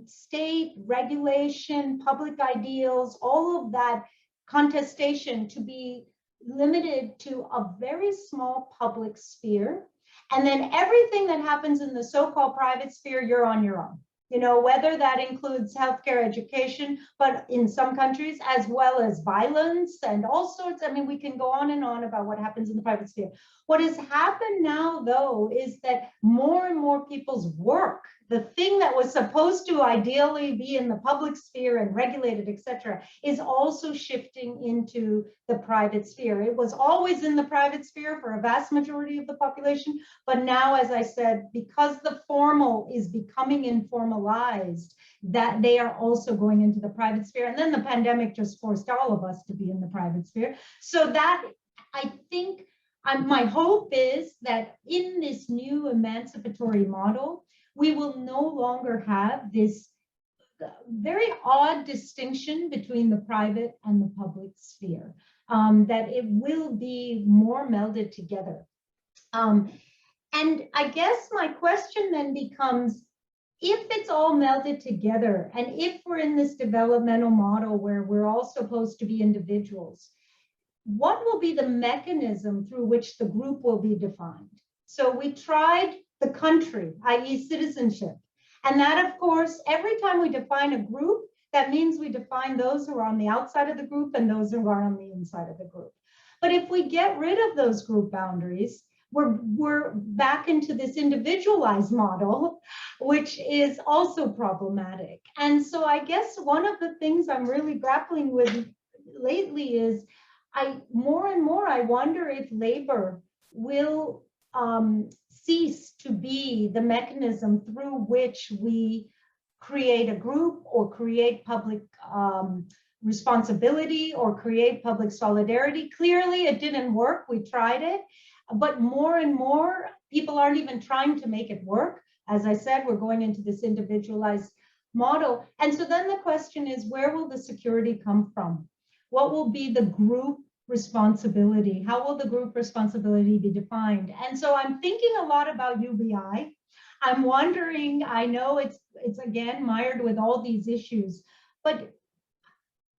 state regulation, public ideals, all of that contestation to be limited to a very small public sphere. And then everything that happens in the so-called private sphere, you're on your own. You know, whether that includes healthcare, education, but in some countries, as well as violence and all sorts. I mean, we can go on and on about what happens in the private sphere. What has happened now, though, is that more and more people's work, the thing that was supposed to ideally be in the public sphere and regulated, etc., is also shifting into the private sphere. It was always in the private sphere for a vast majority of the population, but now, as I said, because the formal is becoming informalized, that they are also going into the private sphere. And then the pandemic just forced all of us to be in the private sphere. So that, I think, my hope is that in this new emancipatory model, we will no longer have this very odd distinction between the private and the public sphere, that it will be more melded together. And And I guess my question then becomes, if it's all melded together, and if we're in this developmental model where we're all supposed to be individuals, what will be the mechanism through which the group will be defined? So we tried the country, i.e. citizenship. And that, of course, every time we define a group, that means we define those who are on the outside of the group and those who are on the inside of the group. But if we get rid of those group boundaries, we're back into this individualized model, which is also problematic. And so I guess one of the things I'm really grappling with lately is more and more I wonder if labor will cease to be the mechanism through which we create a group or create public responsibility or create public solidarity. Clearly, it didn't work. We tried it. But more and more, people aren't even trying to make it work. As I said, we're going into this individualized model. And so then the question is, where will the security come from? What will be the group responsibility? How will the group responsibility be defined? And so I'm thinking a lot about UBI. I'm wondering, I know it's again mired with all these issues, but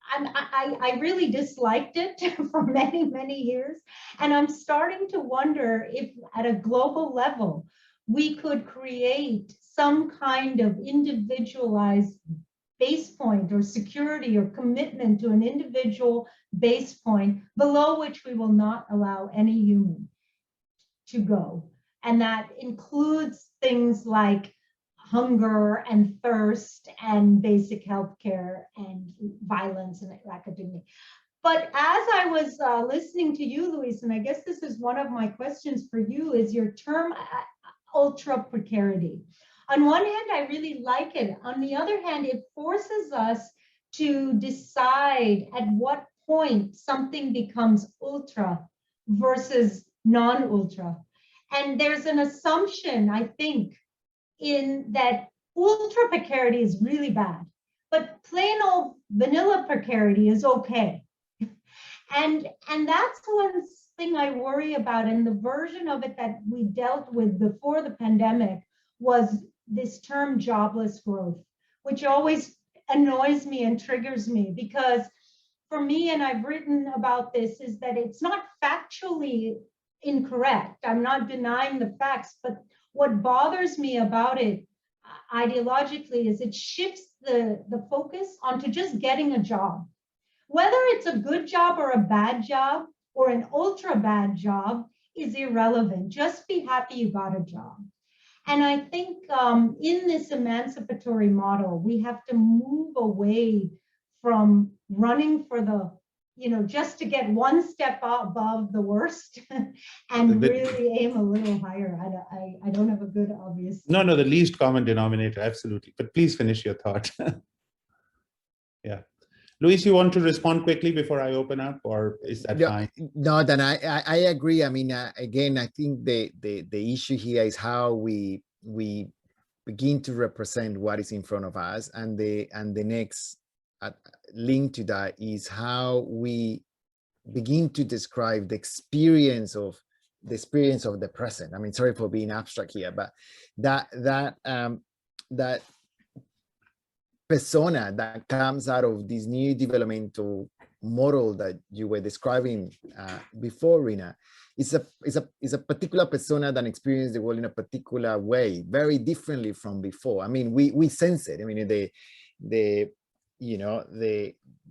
I really disliked it for many, many years. And I'm starting to wonder if at a global level, we could create some kind of individualized base point or security or commitment to an individual base point below which we will not allow any human to go. And that includes things like hunger and thirst and basic health care and violence and academia. But as I was listening to you, Luis, and I guess this is one of my questions for you, is your term ultra precarity. On one hand, I really like it. On the other hand, it forces us to decide at what point something becomes ultra versus non-ultra. And there's an assumption, I think, in that ultra precarity is really bad, but plain old vanilla precarity is okay. And that's one thing I worry about. And the version of it that we dealt with before the pandemic was this term jobless growth, which always annoys me and triggers me, because for me, and I've written about this, is that it's not factually incorrect. I'm not denying the facts, but what bothers me about it ideologically is it shifts the focus onto just getting a job. Whether it's a good job or a bad job or an ultra bad job is irrelevant. Just be happy you got a job. And I think in this emancipatory model, we have to move away from running for the, just to get one step above the worst and really aim a little higher. I don't have a good obvious. No, the least common denominator, absolutely. But please finish your thought. Yeah. Luis, you want to respond quickly before I open up, or is that fine? No, then I agree. I mean, again, I think the issue here is how we begin to represent what is in front of us, and the next link to that is how we begin to describe the experience of the present. I mean, sorry for being abstract here, but that persona that comes out of this new developmental model that you were describing before, Rina, is a particular persona that experiences the world in a particular way, very differently from before. I mean, we sense it. I mean,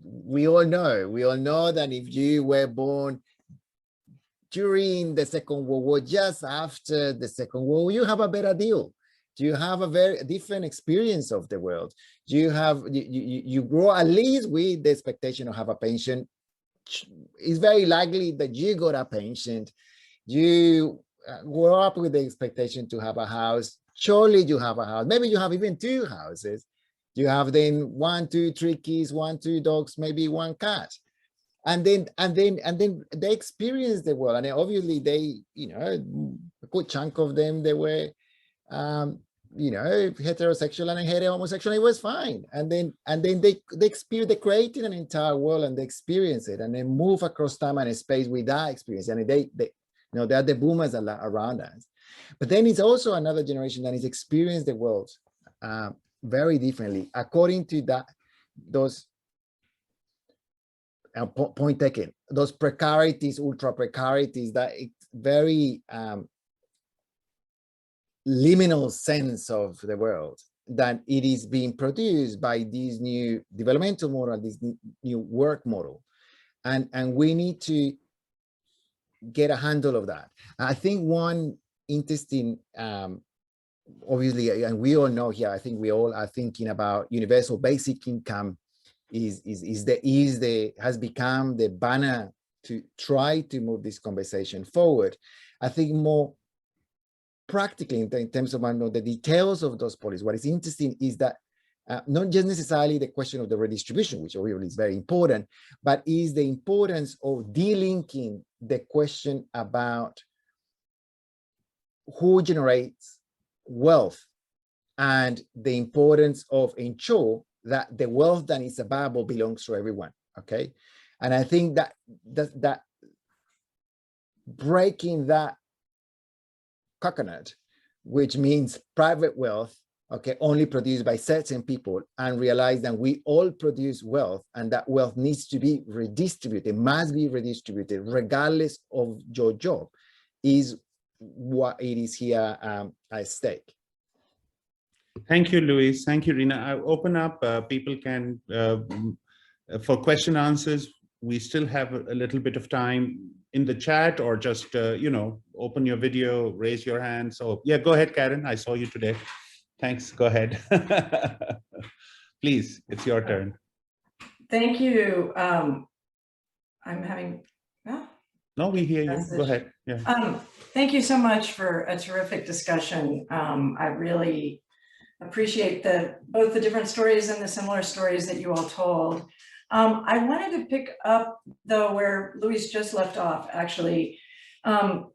we all know that if you were born during the Second World War, just after the Second World War, you have a better deal. You have a very different experience of the world. You grow at least with the expectation of have a pension. It's very likely that you got a pension. You grow up with the expectation to have a house. Surely you have a house. Maybe you have even 2 houses. You have then 1, 2, 3 kids, 1, 2 dogs, maybe 1 cat. And then they experience the world. And then obviously they, a good chunk of them, they were heterosexual and homosexual, it was fine. And then they created an entire world and they experience it and then move across time and space with that experience. And they are the boomers around us. But then it's also another generation that has experienced the world very differently, according to those point taken, those precarities, ultra precarities, that very liminal sense of the world, that it is being produced by this new developmental model, this new work model. And we need to get a handle of that. I think one interesting, obviously, and we all know here, I think we all are thinking about universal basic income has become the banner to try to move this conversation forward. I think more practically in terms of the details of those policies, what is interesting is that not just necessarily the question of the redistribution, which obviously is very important, but is the importance of delinking the question about who generates wealth and the importance of ensure that the wealth that is available belongs to everyone, okay? And I think that breaking that coconut, which means private wealth, okay, only produced by certain people, and realize that we all produce wealth, and that wealth needs to be redistributed, must be redistributed regardless of your job, is what it is here at stake. Thank you, Luis. Thank you, Rina. I'll open up. People can, for question answers, we still have a little bit of time in the chat, or just, you know, open your video, raise your hand. So yeah, go ahead, Karen. I saw you today. Thanks, go ahead. Please, it's your turn. Thank you. I'm having, no, we hear you, go ahead. Yeah. Thank you so much for a terrific discussion. I really appreciate both the different stories and the similar stories that you all told. I wanted to pick up though where Luis just left off, actually,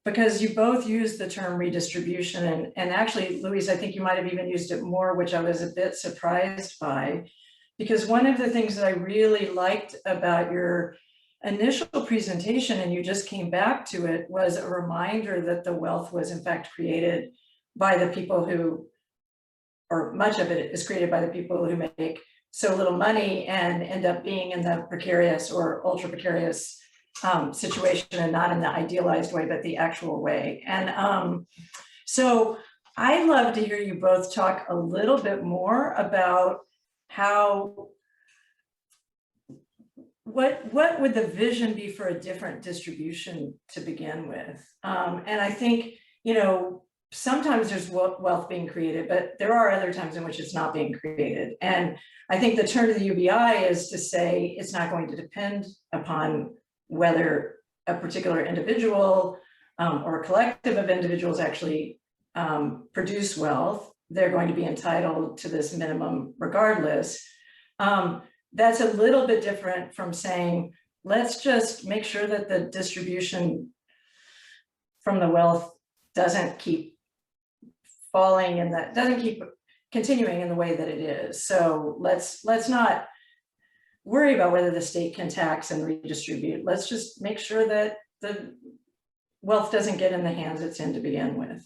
because you both used the term redistribution, and actually, Luis, I think you might have even used it more, which I was a bit surprised by, because one of the things that I really liked about your initial presentation, and you just came back to it, was a reminder that the wealth was in fact created by the people who, or much of it is created by the people who make so little money and end up being in the precarious or ultra precarious situation, and not in the idealized way, but the actual way. And so I'd love to hear you both talk a little bit more about how, what would the vision be for a different distribution to begin with? And I think, you know, sometimes there's wealth being created, but there are other times in which it's not being created. And I think the turn of the UBI is to say it's not going to depend upon whether a particular individual or a collective of individuals actually produce wealth. They're going to be entitled to this minimum regardless. That's a little bit different from saying, let's just make sure that the distribution from the wealth doesn't keep falling, and that doesn't keep continuing in the way that it is. So let's not worry about whether the state can tax and redistribute. Let's just make sure that the wealth doesn't get in the hands it's in to begin with.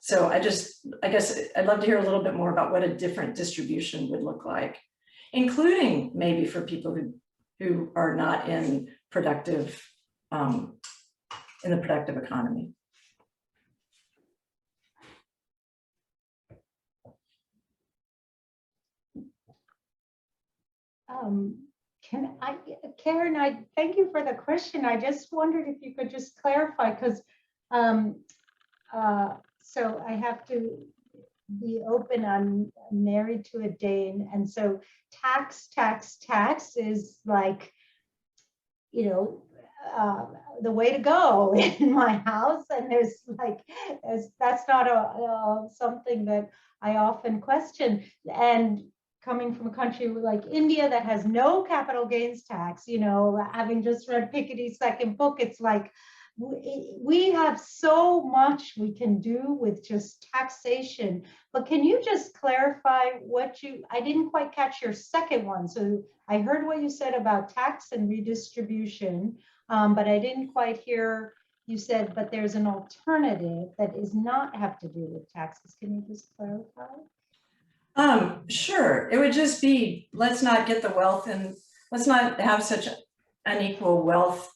So I guess I'd love to hear a little bit more about what a different distribution would look like, including maybe for people who are not in productive, in the productive economy. Karen, I thank you for the question. I just wondered if you could just clarify, because so I have to be open. I'm married to a Dane, and so tax is like, you know, the way to go in my house, and there's like, that's not something that I often question. And coming from a country like India that has no capital gains tax, you know, having just read Piketty's second book, it's like we have so much we can do with just taxation. But can you just clarify I didn't quite catch your second one. So I heard what you said about tax and redistribution, but I didn't quite hear, you said, but there's an alternative that does not have to do with taxes. Can you just clarify? Sure. It would just be, let's not get the wealth and let's not have such unequal wealth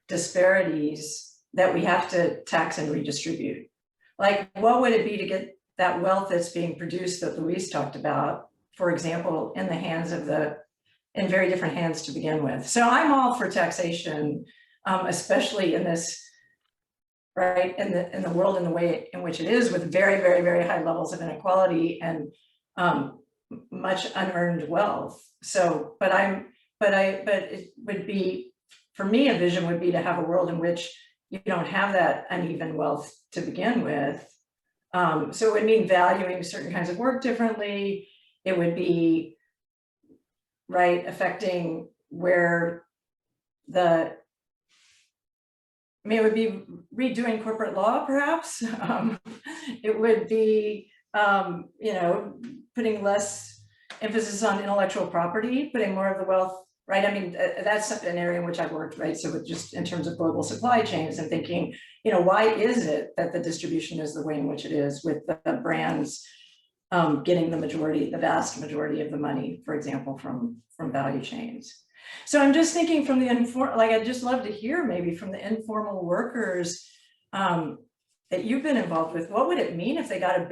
disparities that we have to tax and redistribute. Like, what would it be to get that wealth that's being produced that Luis talked about, for example, in the hands of in very different hands to begin with? So I'm all for taxation, especially in this, right, in the world in the way in which it is, with very, very, very high levels of inequality and much unearned wealth. So, but it would be, for me, a vision would be to have a world in which you don't have that uneven wealth to begin with. So it would mean valuing certain kinds of work differently. It would be, right, affecting where it would be redoing corporate law, perhaps. It would be, putting less emphasis on intellectual property, putting more of the wealth, right? I mean, that's an area in which I've worked, right? So with just in terms of global supply chains and thinking, why is it that the distribution is the way in which it is, with the brands getting the vast majority of the money, for example, from value chains. So I'm just thinking from the I'd just love to hear maybe from the informal workers that you've been involved with, what would it mean if they got a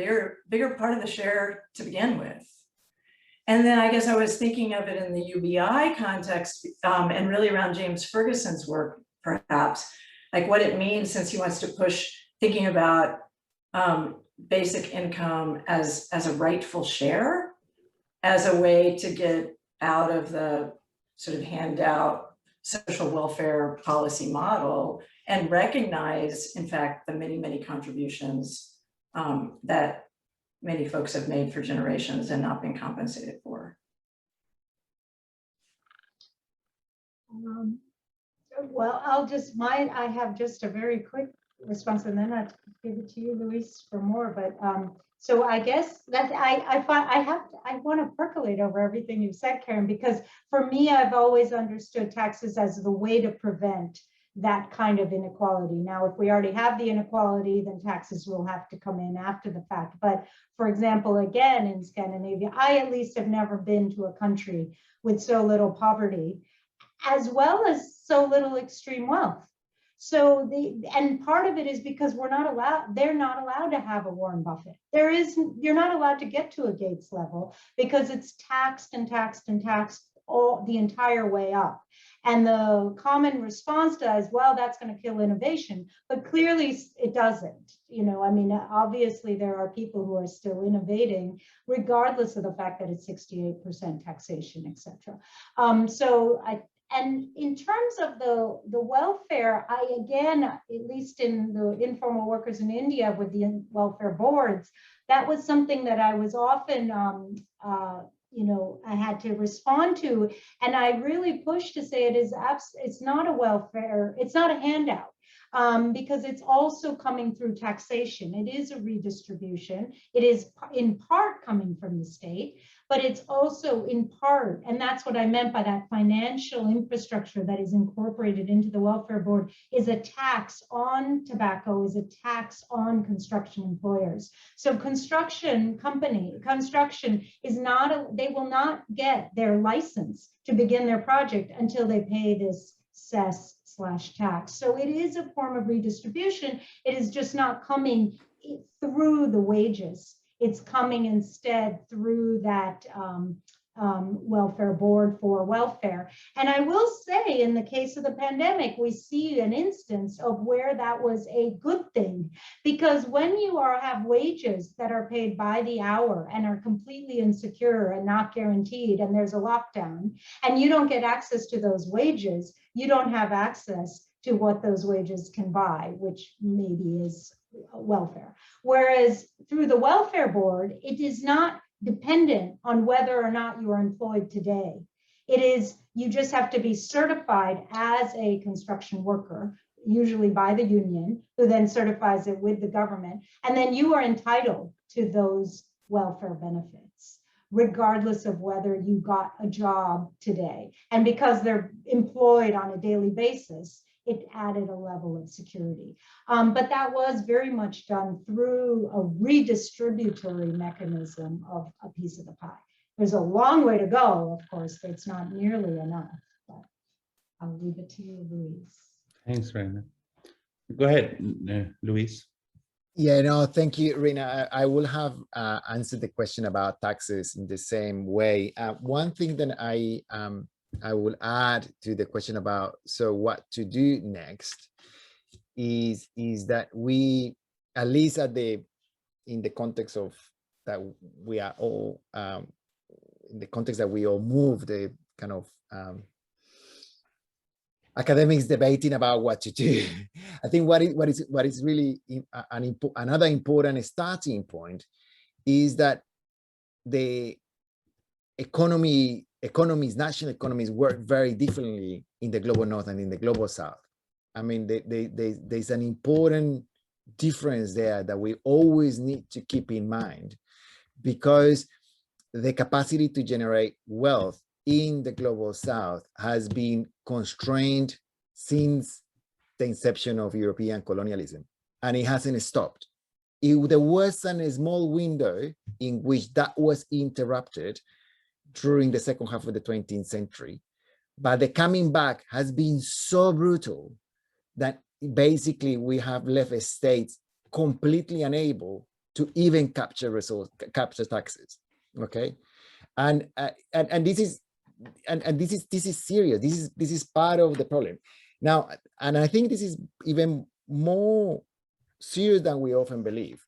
bigger part of the share to begin with? And then I guess I was thinking of it in the UBI context and really around James Ferguson's work, perhaps, like what it means, since he wants to push thinking about basic income as a rightful share, as a way to get out of the sort of handout social welfare policy model and recognize, in fact, the many, many contributions that many folks have made for generations and not been compensated for. Well, I have just a very quick response, and then I'll give it to you, Luis, for more. But so I guess that I want to percolate over everything you said, Karen, because for me, I've always understood taxes as the way to prevent that kind of inequality. Now, if we already have the inequality, then taxes will have to come in after the fact. But for example, again, in Scandinavia, I at least have never been to a country with so little poverty, as well as so little extreme wealth. So and part of it is because they're not allowed to have a Warren Buffett. You're not allowed to get to a Gates level because it's taxed and taxed and taxed all the entire way up. And the common response to that is, well, that's going to kill innovation, but clearly it doesn't. I mean, obviously there are people who are still innovating, regardless of the fact that it's 68% taxation, et cetera. And in terms of the welfare, again, at least in the informal workers in India with the welfare boards, that was something that I was often, I had to respond to. And I really pushed to say it's not a welfare, it's not a handout. Because it's also coming through taxation. It is a redistribution. It is in part coming from the state, but it's also in part, and that's what I meant by that financial infrastructure that is incorporated into the welfare board, is a tax on tobacco, is a tax on construction employers. So construction is they will not get their license to begin their project until they pay this cess/tax. So it is a form of redistribution. It is just not coming through the wages. It's coming instead through that welfare board for welfare. And I will say, in the case of the pandemic, we see an instance of where that was a good thing, because when you have wages that are paid by the hour and are completely insecure and not guaranteed, and there's a lockdown, and you don't get access to those wages, you don't have access to what those wages can buy, which maybe is welfare. Whereas through the welfare board, it is not dependent on whether or not you are employed today. It is, you just have to be certified as a construction worker, usually by the union, who then certifies it with the government. And then you are entitled to those welfare benefits, regardless of whether you got a job today. And because they're employed on a daily basis, it added a level of security. But that was very much done through a redistributory mechanism of a piece of the pie. There's a long way to go, of course, but it's not nearly enough. But I'll leave it to you, Luis. Thanks, Rina. Go ahead, Luis. Yeah, no, thank you, Rina. I will have answered the question about taxes in the same way. One thing that I will add to the question about what to do next is that we, at least in the context of that we are all in the context that we all move, the kind of academics debating about what to do. I think what is really another important starting point is that the national economies work very differently in the global north and in the global south. I mean, there's an important difference there that we always need to keep in mind, because the capacity to generate wealth in the global south has been constrained since the inception of European colonialism, and it hasn't stopped. There was a small window in which that was interrupted during the second half of the 20th century, but the coming back has been so brutal that basically we have left states completely unable to even capture taxes. Okay, and this is serious. This is part of the problem now, and I think this is even more serious than we often believe,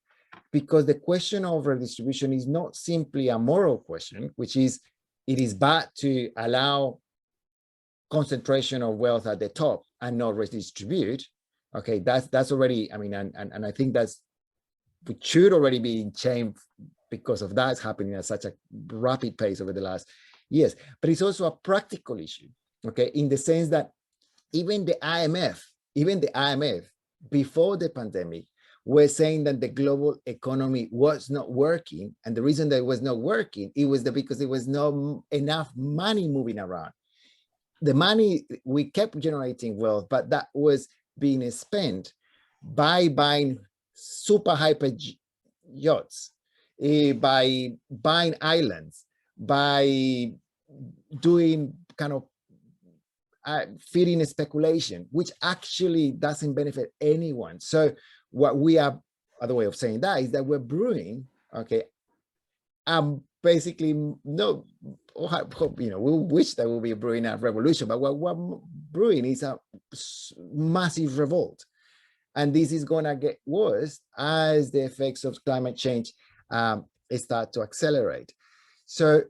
because the question of redistribution is not simply a moral question, which is it is bad to allow concentration of wealth at the top and not redistribute. Okay, that's already, I mean, and I think we should already be in shame because of that happening at such a rapid pace over the last years. But it's also a practical issue, okay, in the sense that even the IMF before the pandemic were saying that the global economy was not working, and the reason that it was not working, it was because there was not enough money moving around. The money, we kept generating wealth, but that was being spent by buying super hyper yachts, by buying islands, by doing kind of feeding speculation, which actually doesn't benefit anyone. So what we are, other way of saying that is that we're brewing, okay, basically no, you know, we wish that we'll be brewing a revolution, but what we're brewing is a massive revolt. And this is going to get worse as the effects of climate change start to accelerate. So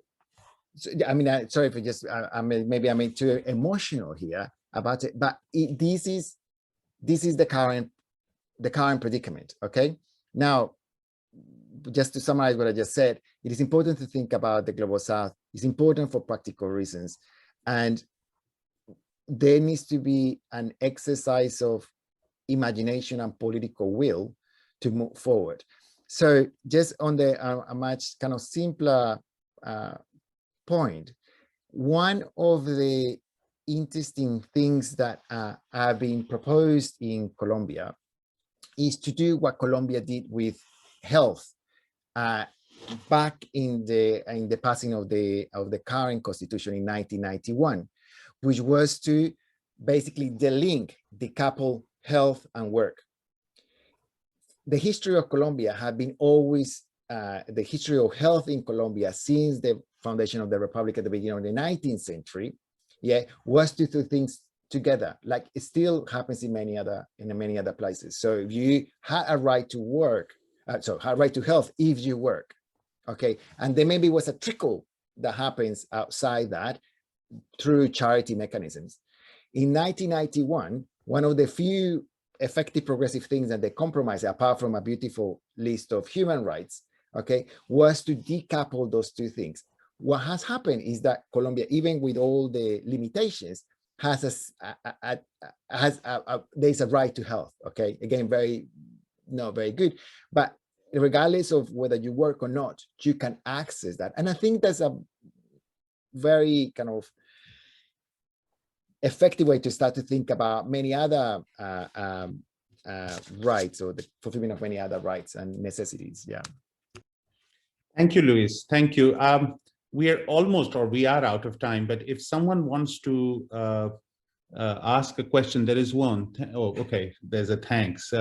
I mean, sorry if maybe I'm too emotional here about it, but this is the current predicament. Okay, now just to summarize what I just said, it is important to think about the global south. It's important for practical reasons, and there needs to be an exercise of imagination and political will to move forward. So just on a much kind of simpler point, one of the interesting things that have been proposed in Colombia is to do what Colombia did with health back in the passing of the current constitution in 1991, which was to basically decouple health and work. The history of Colombia had been always the history of health in Colombia since the foundation of the republic at the beginning of the 19th century, was to do things together, like it still happens in many other places. So if you had a right to work, had a right to health if you work, okay, and there maybe was a trickle that happens outside that through charity mechanisms. In 1991, one of the few effective progressive things that they compromised, apart from a beautiful list of human rights, okay, was to decouple those two things. What has happened is that Colombia, even with all the limitations, there's a right to health. Okay, again, not very good, but regardless of whether you work or not, you can access that. And I think that's a very kind of effective way to start to think about many other rights, or the fulfillment of many other rights and necessities. Yeah. Thank you, Luis. Thank you. We are almost, or we are out of time, but if someone wants to ask a question, there is one. Oh, okay, there's a thanks.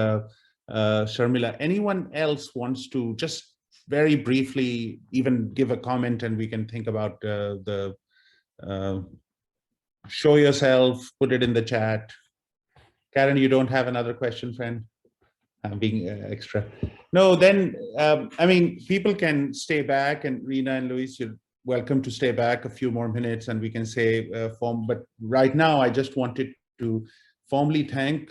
Sharmila, anyone else wants to just very briefly even give a comment, and we can think about show yourself, put it in the chat. Karen, you don't have another question, friend? I'm being extra. No, then, I mean, people can stay back, and Rina and Luis, you're welcome to stay back a few more minutes, and we can say but right now, I just wanted to formally thank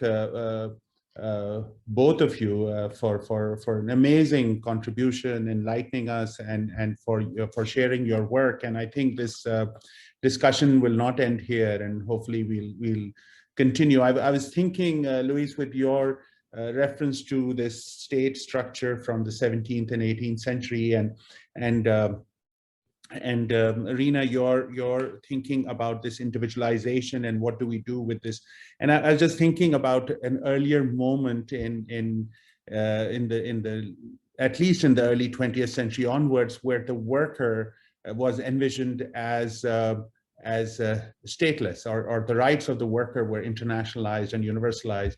both of you for an amazing contribution, enlightening us, and for sharing your work. And I think this discussion will not end here, and hopefully we'll continue. I was thinking, Luis, with your reference to this state structure from the 17th and 18th century, and Rina, you're thinking about this individualization and what do we do with this. And I was just thinking about an earlier moment in the at least in the early 20th century onwards, where the worker was envisioned as stateless, or the rights of the worker were internationalized and universalized.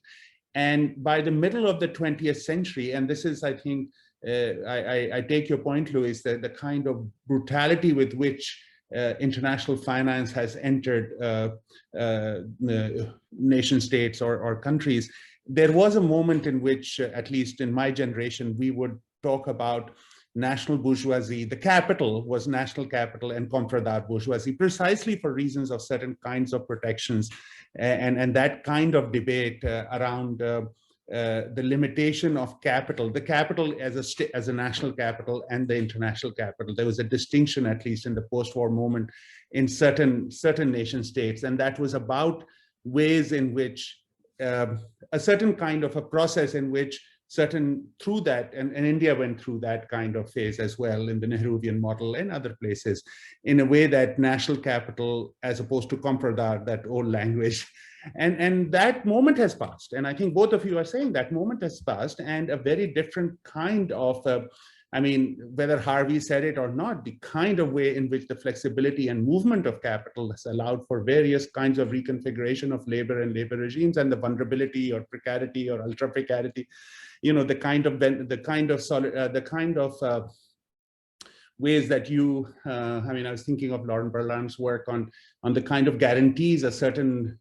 And by the middle of the 20th century, and this is, I think, I take your point, Luis, that the kind of brutality with which international finance has entered nation states or countries, there was a moment in which, at least in my generation, we would talk about national bourgeoisie. The capital was national capital and comprador bourgeoisie, precisely for reasons of certain kinds of protections, and that kind of debate around the limitation of capital, the capital as a national capital and the international capital. There was a distinction, at least in the post-war moment, in certain nation states, and that was about ways in which a certain kind of a process in which through that, and India went through that kind of phase as well in the Nehruvian model and other places, in a way that national capital, as opposed to comprador, that old language, and that moment has passed. And I think both of you are saying that moment has passed, and a very different kind of, I mean, whether Harvey said it or not, the kind of way in which the flexibility and movement of capital has allowed for various kinds of reconfiguration of labor and labor regimes, and the vulnerability or precarity or ultra precarity, you know, the kind of ways that you, I mean, I was thinking of Lauren Berland's work on the kind of guarantees a certain,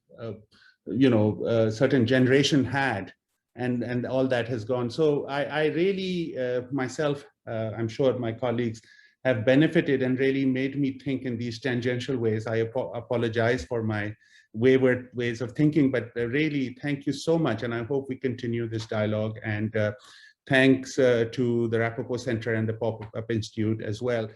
certain generation had, and all that has gone. So I really, myself, I'm sure my colleagues have benefited and really made me think in these tangential ways. I apologize for my wayward ways of thinking, but really thank you so much. And I hope we continue this dialogue, and thanks to the Rapoport Center and the Pop-Up Institute as well.